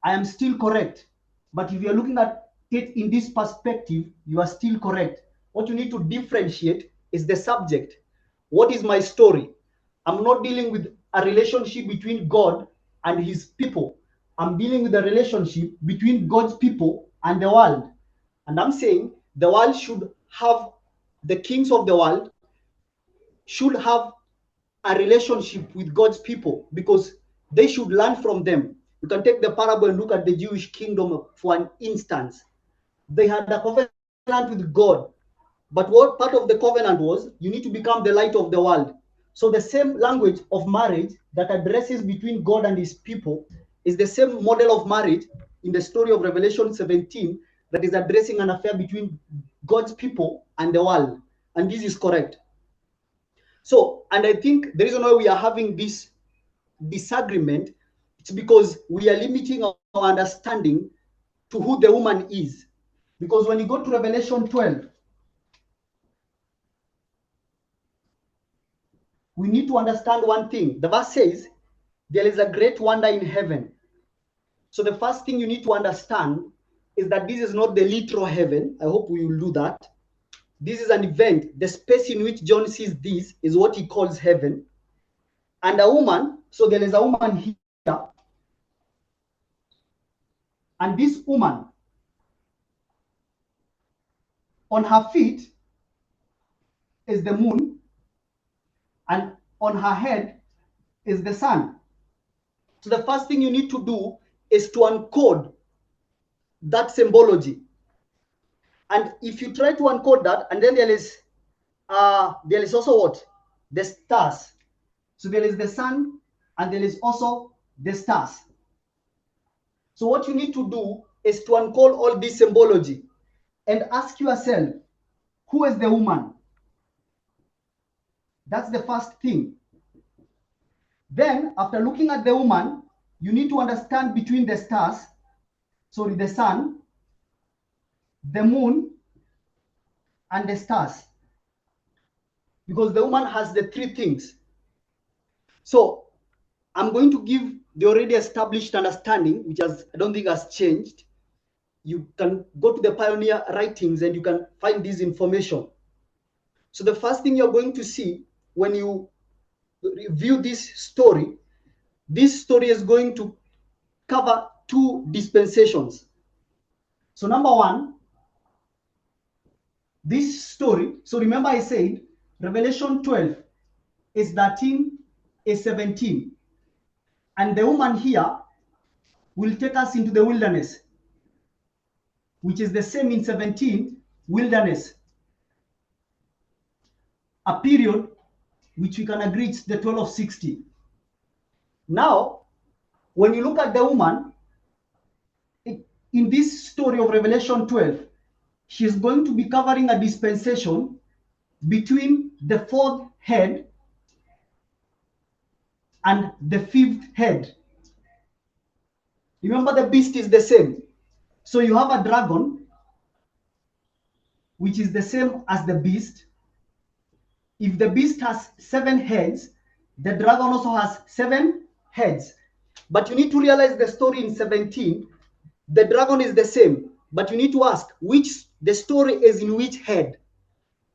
I am still correct. But if you're looking at it in this perspective, you are still correct. What you need to differentiate is the subject. What is my story? I'm not dealing with a relationship between God and his people. I'm dealing with a relationship between God's people and the world. And I'm saying the world should have, the kings of the world should have a relationship with God's people because they should learn from them. You can take the parable and look at the Jewish kingdom for an instance. They had a covenant with God, but what part of the covenant was you need to become the light of the world. So the same language of marriage that addresses between God and his people is the same model of marriage in the story of Revelation 17 that is addressing an affair between God's people and the world. And this is correct. So, and I think the reason why we are having this disagreement, it's because we are limiting our understanding to who the woman is. Because when you go to Revelation 12, we need to understand one thing. The verse says, there is a great wonder in heaven. So the first thing you need to understand is that this is not the literal heaven. I hope we will do that. This is an event. The space in which John sees this is what he calls heaven. And a woman, so there is a woman here. And this woman, on her feet is the moon, and on her head is the sun. So the first thing you need to do is to uncode that symbology. And if you try to uncode that, and then there is also what? The stars. So there is the sun, and there is also the stars. So what you need to do is to uncode all this symbology and ask yourself, who is the woman? That's the first thing. Then, after looking at the woman, you need to understand between the stars, sorry, the sun, the moon, and the stars. Because the woman has the three things. So, I'm going to give the already established understanding, which I don't think has changed. You can go to the pioneer writings and you can find this information. So the first thing you're going to see when you review this story is going to cover two dispensations. So number one, this story, so remember I said Revelation 12 is 13, is 17. And the woman here will take us into the wilderness, which is the same in 17, wilderness. A period which we can agree is the 1260. Now, when you look at the woman, in this story of Revelation 12, she's going to be covering a dispensation between the fourth head and the fifth head. Remember, the beast is the same. So you have a dragon, which is the same as the beast. If the beast has 7 heads, the dragon also has 7 heads. But you need to realize the story in 17, the dragon is the same. But you need to ask, which the story is in which head?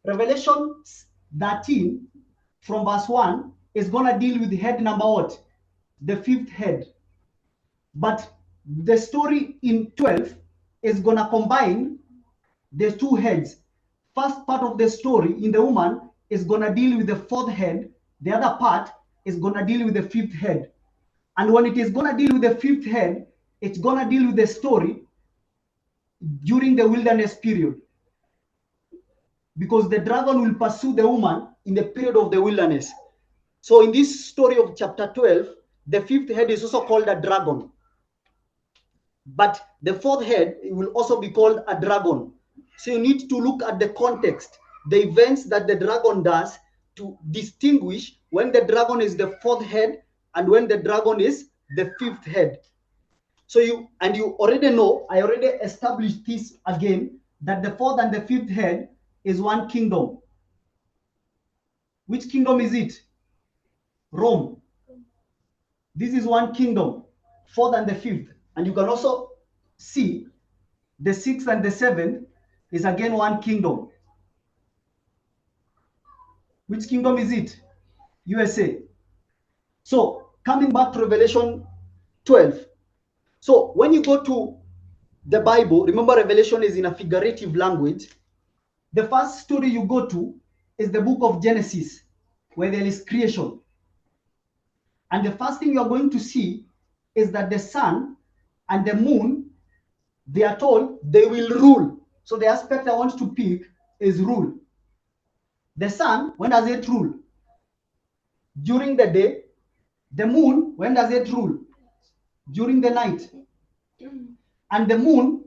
Revelation 13 from verse 1 is going to deal with head number what? The fifth head. But the story in 12 is going to combine the 2 heads. First part of the story in the woman is going to deal with the fourth head. The other part is going to deal with the fifth head. And when it is going to deal with the fifth head, it's going to deal with the story during the wilderness period. because the dragon will pursue the woman in the period of the wilderness. So in this story of chapter 12, the fifth head is also called a dragon. But the fourth head will also be called a dragon. So you need to look at the context, the events that the dragon does, to distinguish when the dragon is the fourth head and when the dragon is the fifth head. So you already know, I already established this again, that the fourth and the fifth head is one kingdom. Which kingdom is it? Rome. This is one kingdom, fourth and the fifth. And you can also see the sixth and the seventh is again one kingdom. Which kingdom is it? USA. So coming back to Revelation 12. So when you go to the Bible, remember Revelation is in a figurative language. The first story you go to is the book of Genesis, where there is creation. And the first thing you're going to see is that the sun and the moon, they are told they will rule. So the aspect I want to pick is rule. The sun, when does it rule? During the day. The moon, when does it rule? During the night. And the moon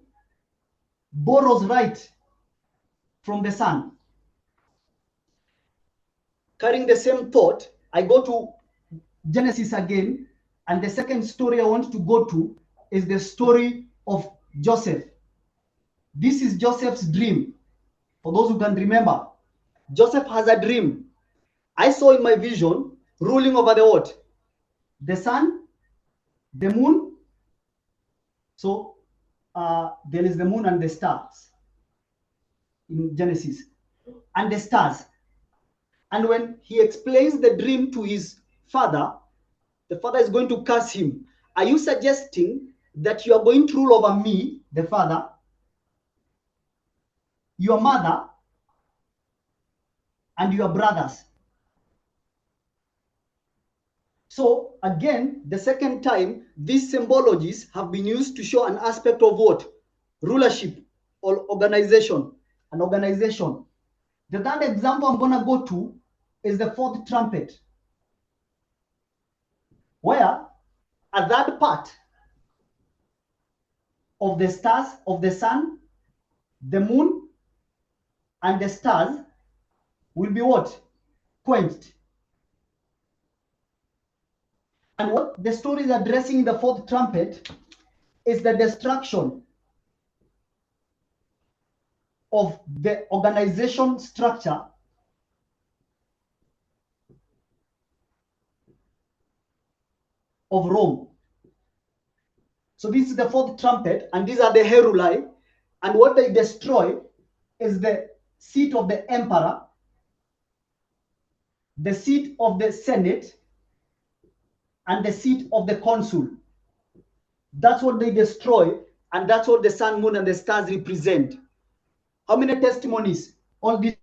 borrows right from the sun. Carrying the same thought, I go to Genesis again, and the second story I want to go to is the story of Joseph. This is Joseph's dream. For those who can remember, Joseph has a dream. I saw in my vision ruling over the what? The sun, the moon. So there is the moon and the stars in Genesis, and the stars. And when he explains the dream to his father, the father is going to curse him. Are you suggesting that you are going to rule over me, the father, your mother, and your brothers? So again, the second time, these symbologies have been used to show an aspect of what? Rulership or organization, an organization. The third example I'm going to go to is the fourth trumpet, where a third part of the stars, of the sun, the moon, and the stars will be what? Quenched. And what the story is addressing in the fourth trumpet is the destruction of the organization structure of Rome. So this is the fourth trumpet, and these are the heruli, and what they destroy is the seat of the emperor, the seat of the senate, and the seat of the consul. That's what they destroy, and that's what the sun, moon, and the stars represent. How many testimonies? All these.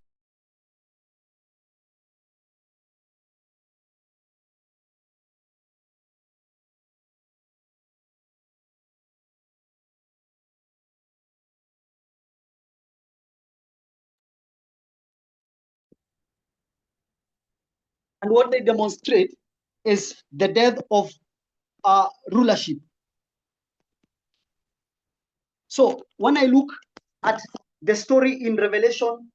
And what they demonstrate is the death of rulership. So when I look at the story in Revelation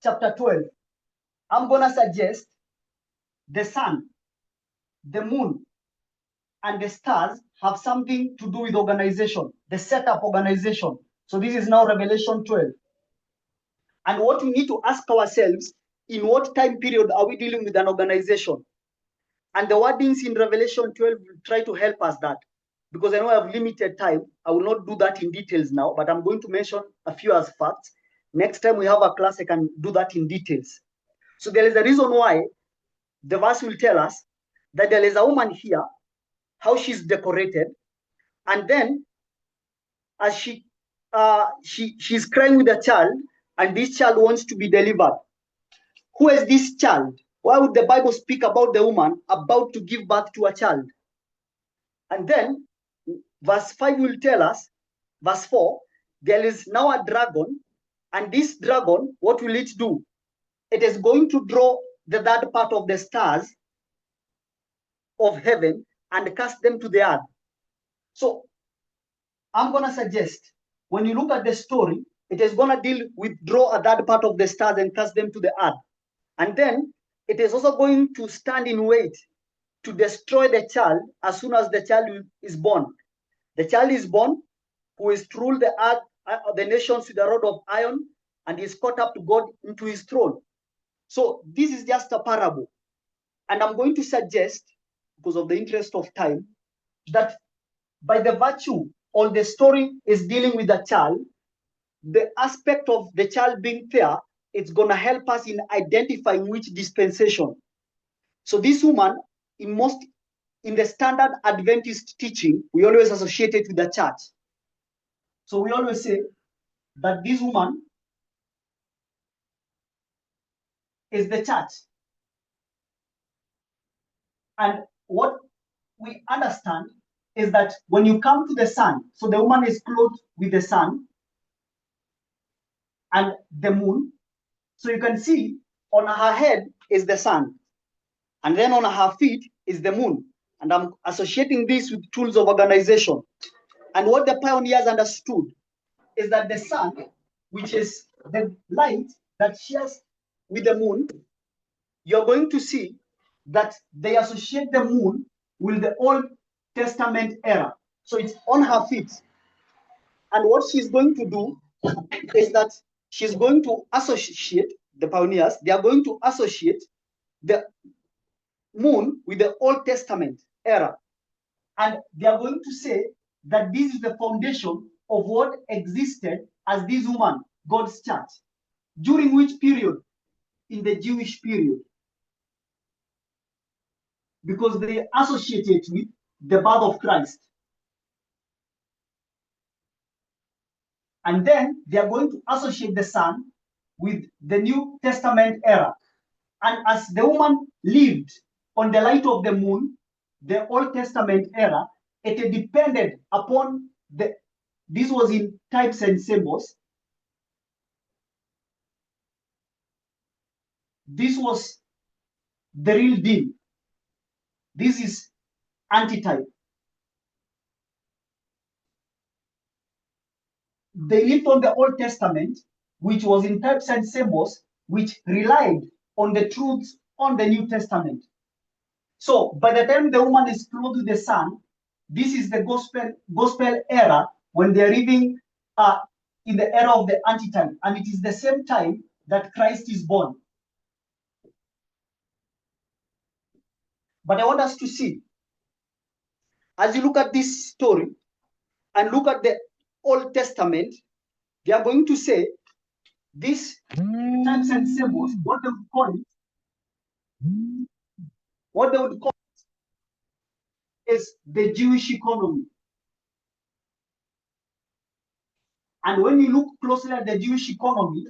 chapter 12, I'm going to suggest the sun, the moon, and the stars have something to do with organization, the setup organization. So this is now Revelation 12. And what we need to ask ourselves, in what time period are we dealing with an organization? And the wordings in Revelation 12 will try to help us that. Because I know I have limited time, I will not do that in details now, but I'm going to mention a few as facts. Next time we have a class, I can do that in details. So there is a reason why the verse will tell us that there is a woman here, how she's decorated, and then as she's crying with a child, and this child wants to be delivered. Who is this child? Why would the Bible speak about the woman about to give birth to a child? And then verse 5 will tell us, verse 4, there is now a dragon And this dragon, what will it do? It is going to draw the third part of the stars of heaven and cast them to the earth. So I'm going to suggest, when you look at the story, it is going to deal with draw a third part of the stars and cast them to the earth. And then it is also going to stand in wait to destroy the child as soon as the child is born. The child is born, who is to rule the earth, the nations with a rod of iron, and is caught up to God into his throne. So this is just a parable. And I'm going to suggest, because of the interest of time, that by the virtue of the story is dealing with the child, the aspect of the child being there, it's going to help us in identifying which dispensation. So this woman, in the standard Adventist teaching, we always associate it with the church. So we always say that this woman is the church. And what we understand is that when you come to the sun, so the woman is clothed with the sun and the moon. So you can see on her head is the sun, and then on her feet is the moon. And I'm associating this with tools of organization. And what the pioneers understood is that the sun, which is the light that shares with the moon, you're going to see that they associate the moon with the Old Testament era. So it's on her feet. And what she's going to do is that she's going to associate, the pioneers, they are going to associate the moon with the Old Testament era. And they are going to say that this is the foundation of what existed as this woman, God's church. During which period? In the Jewish period. Because they associate it with the birth of Christ. And then they are going to associate the sun with the New Testament era. And as the woman lived on the light of the moon, the Old Testament era, it depended upon this was in types and symbols. This was the real deal. This is antitype. They lived on the Old Testament, which was in types and symbols, which relied on the truths on the New Testament. So by the time the woman is clothed with the sun, this is the gospel era, when they're living in the era of the antitype, and it is the same time that Christ is born. But I want us to see, as you look at this story and look at the Old Testament, they are going to say these types and symbols, what they would call it is the Jewish economy. And when you look closely at the Jewish economy,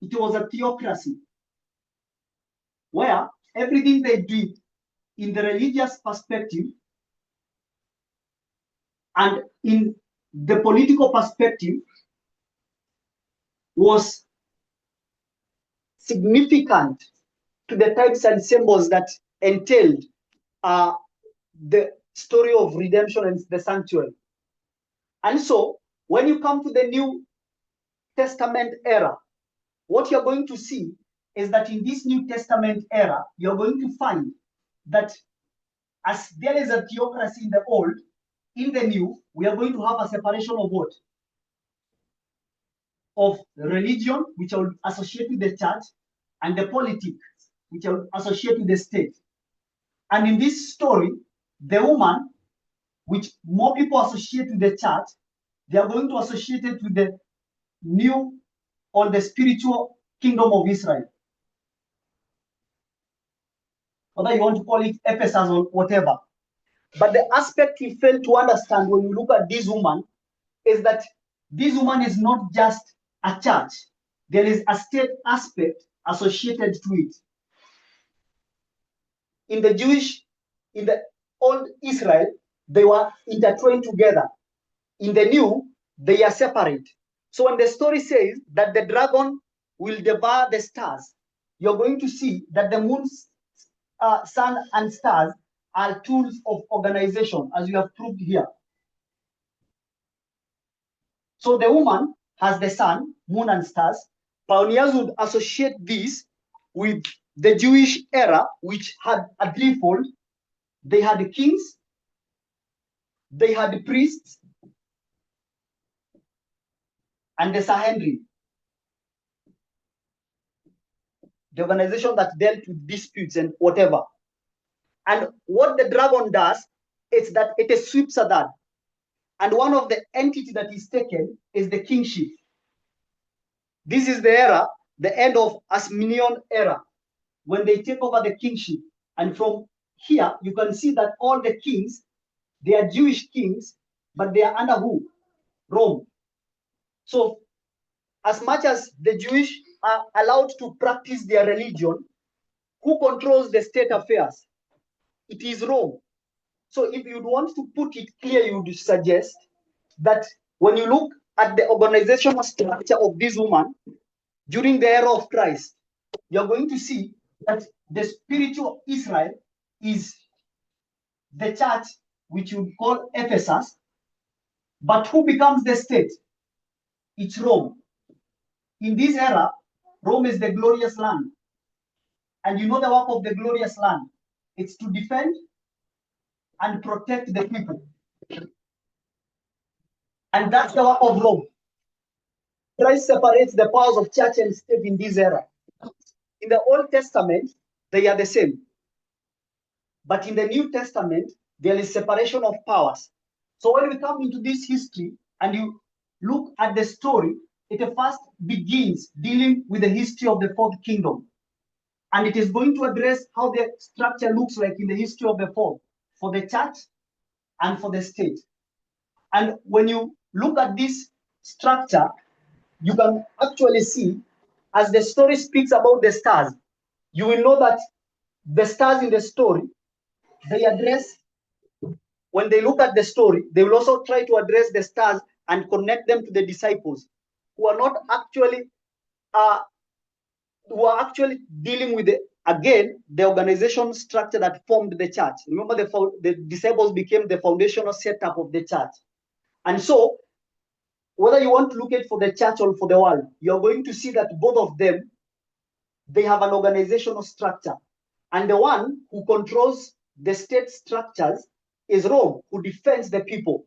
it was a theocracy where everything they did in the religious perspective and in the political perspective was significant to the types and symbols that entailed the story of redemption and the sanctuary. And so when you come to the New Testament era, what you're going to see is that in this New Testament era, you're going to find that as there is a theocracy in the old, in the new, we are going to have a separation of what? Of religion, which I would associate with the church, and the politics, which I would associate with the state. And in this story, the woman, which more people associate with the church, they are going to associate it with the new or the spiritual kingdom of Israel. Whether you want to call it Ephesus or whatever. But the aspect we fail to understand when we look at this woman is that this woman is not just a church. There is a state aspect associated to it. In the old Israel, they were intertwined together. In the new, they are separate. So when the story says that the dragon will devour the stars, you're going to see that the moon's sun and stars are tools of organization, as you have proved here. So the woman has the sun, moon, and stars. Pioneers would associate this with the Jewish era, which had a threefold. They had the kings, they had the priests, and the Sanhedrin, the organization that dealt with disputes and whatever. And what the dragon does is that it sweeps at that. And one of the entity that is taken is the kingship. This is the era, the end of Asmonean era, when they take over the kingship. And from here, you can see that all the kings, they are Jewish kings, but they are under who? Rome. So as much as the Jewish are allowed to practice their religion, who controls the state affairs? It is Rome. So if you'd want to put it clear, you would suggest that when you look at the organizational structure of this woman during the era of Christ, you're going to see that the spiritual Israel is the church, which you call Ephesus, but who becomes the state? It's Rome. In this era, Rome is the glorious land. And you know the work of the glorious land. It's to defend and protect the people. And that's the work of Rome. Christ separates the powers of church and state in this era. In the Old Testament, they are the same. But in the New Testament, there is separation of powers. So when we come into this history and you look at the story, it first begins dealing with the history of the fourth kingdom. And it is going to address how the structure looks like in the history of the fourth, for the church and for the state. And when you look at this structure, you can actually see, as the story speaks about the stars, you will know that the stars in the story, they address, when they look at the story, they will also try to address the stars and connect them to the disciples who are not actually, who are actually dealing with, the organization structure that formed the church. Remember, the disciples became the foundational setup of the church. And so, whether you want to look at for the church or for the world, you're going to see that both of them, they have an organizational structure. And the one who controls the state structures is Rome, who defends the people.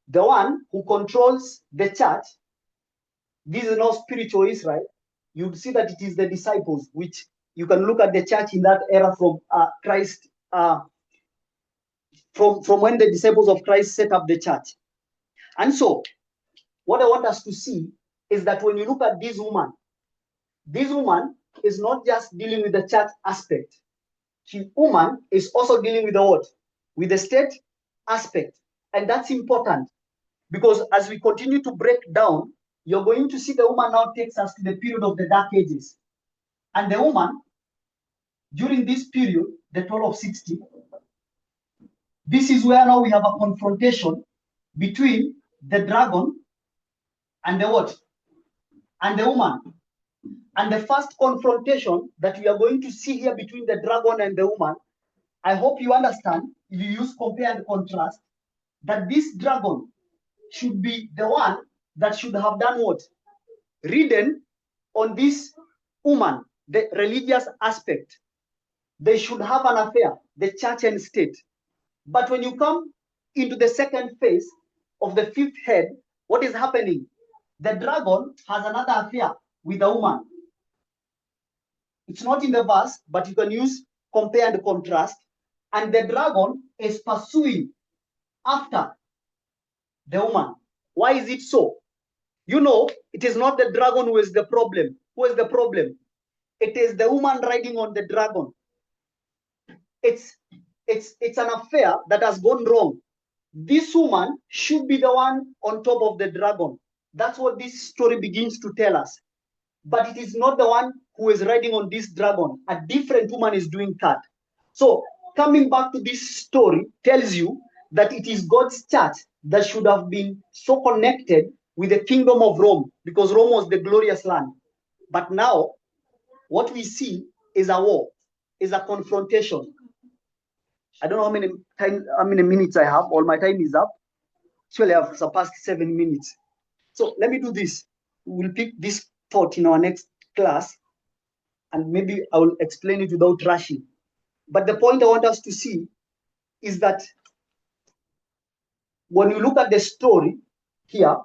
The one who controls the church, this is not spiritual Israel. You see that it is the disciples, which you can look at the church in that era from Christ, from when the disciples of Christ set up the church. And so, what I want us to see is that when you look at this woman is not just dealing with the church aspect. This woman is also dealing with the what? With the state aspect. And that's important because as we continue to break down, you're going to see the woman now takes us to the period of the Dark Ages. And the woman, during this period, the 1260, this is where now we have a confrontation between the dragon and the what? And the woman. And the first confrontation that we are going to see here between the dragon and the woman, I hope you understand, if you use compare and contrast, that this dragon should be the one that should have done what? Ridden on this woman, the religious aspect. They should have an affair, the church and state. But when you come into the second phase of the fifth head, what is happening? The dragon has another affair with the woman. It's not in the verse, but you can use compare and contrast. And the dragon is pursuing after the woman. Why is it so? You know, it is not the dragon who is the problem. Who is the problem? It is the woman riding on the dragon. It's an affair that has gone wrong. This woman should be the one on top of the dragon. That's what this story begins to tell us. But it is not the one who is riding on this dragon. A different woman is doing that. So coming back to this story tells you that it is God's church that should have been so connected with the kingdom of Rome, because Rome was the glorious land. But now, what we see is a war, is a confrontation. I don't know how many minutes I have. All my time is up. Actually, I've surpassed 7 minutes. So let me do this. We'll pick this thought in our next class, and maybe I will explain it without rushing. But the point I want us to see is that when you look at the story here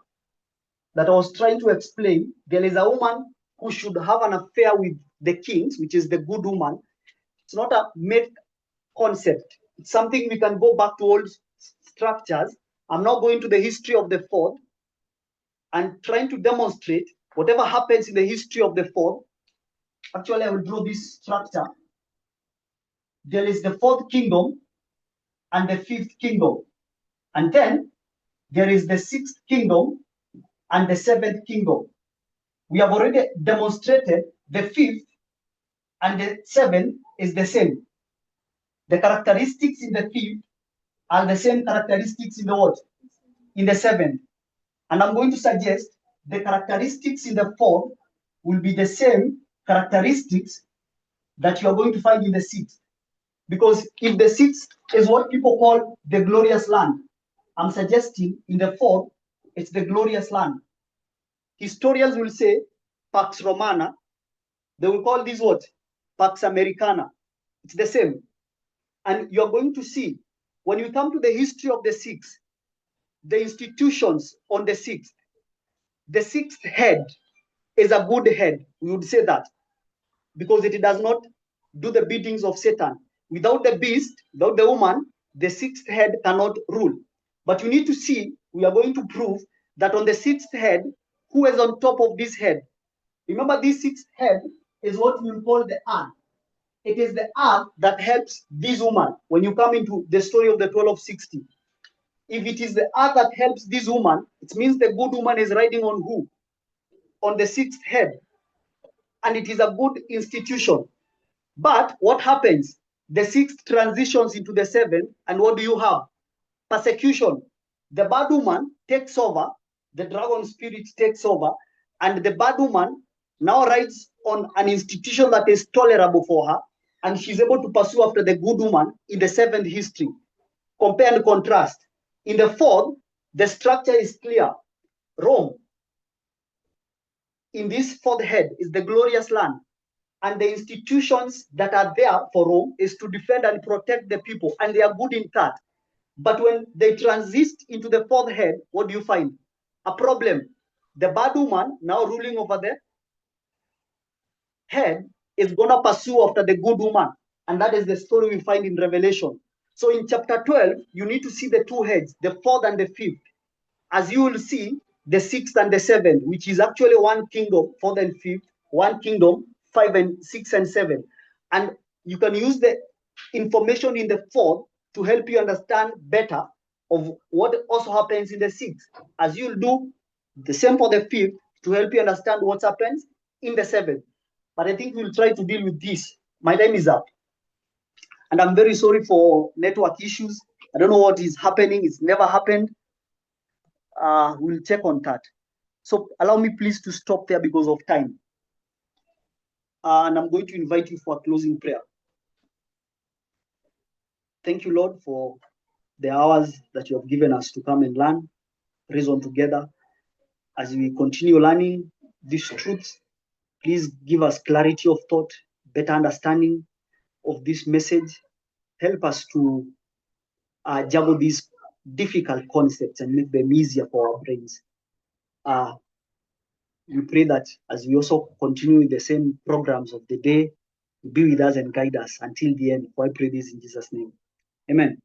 that I was trying to explain, there is a woman who should have an affair with the kings, which is the good woman. It's not a made concept. It's something we can go back to old structures. I'm not going to the history of the fourth and trying to demonstrate whatever happens in the history of the fourth. Actually, I will draw this structure. There is the fourth kingdom and the fifth kingdom. And then there is the sixth kingdom and the seventh kingdom. We have already demonstrated the fifth and the seventh is the same. The characteristics in the fifth are the same characteristics in the what? In the seventh. And I'm going to suggest the characteristics in the fourth will be the same characteristics that you are going to find in the sixth. Because if the sixth is what people call the glorious land, I'm suggesting in the fourth, it's the glorious land. Historians will say Pax Romana. They will call this what? Pax Americana. It's the same. And you're going to see, when you come to the history of the sixth, the institutions on the sixth head is a good head. We would say that because it does not do the biddings of Satan. Without the beast, without the woman, the sixth head cannot rule. But you need to see, we are going to prove that on the sixth head, who is on top of this head? Remember, this sixth head is what we will call the earth. It is the earth that helps this woman. When you come into the story of the 1260, if it is the earth that helps this woman, it means the good woman is riding on who? On the sixth head. And it is a good institution. But what happens? The sixth transitions into the seventh, and what do you have? Persecution. The bad woman takes over, the dragon spirit takes over, and the bad woman now rides on an institution that is tolerable for her, and she's able to pursue after the good woman in the seventh history. Compare and contrast. In the fourth, the structure is clear. Rome, in this fourth head, is the glorious land. And the institutions that are there for Rome is to defend and protect the people, and they are good in that. But when they transit into the fourth head, what do you find? A problem. The bad woman, now ruling over the head, is going to pursue after the good woman. And that is the story we find in Revelation. So in chapter 12, you need to see the two heads, the fourth and the fifth. As you will see, the sixth and the seventh, which is actually one kingdom, fourth and fifth, one kingdom, 5 and 6 and 7. And you can use the information in the fourth to help you understand better of what also happens in the sixth, as you'll do the same for the fifth to help you understand what happens in the seventh. But I think we'll try to deal with this. My time is up. And I'm very sorry for network issues. I don't know what is happening. It's never happened. We'll check on that. So allow me please to stop there because of time. And I'm going to invite you for a closing prayer. Thank you, Lord, for the hours that you have given us to come and learn, reason together. As we continue learning these truths, please give us clarity of thought, better understanding of this message. Help us to juggle these difficult concepts and make them easier for our brains. We pray that as we also continue with the same programs of the day, be with us and guide us until the end. For I pray this in Jesus' name. Amen.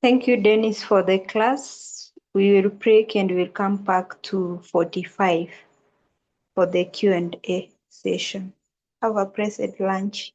Thank you, Dennis, for the class. We will break and we'll come back to 45 for the Q&A session. Have a blessed lunch.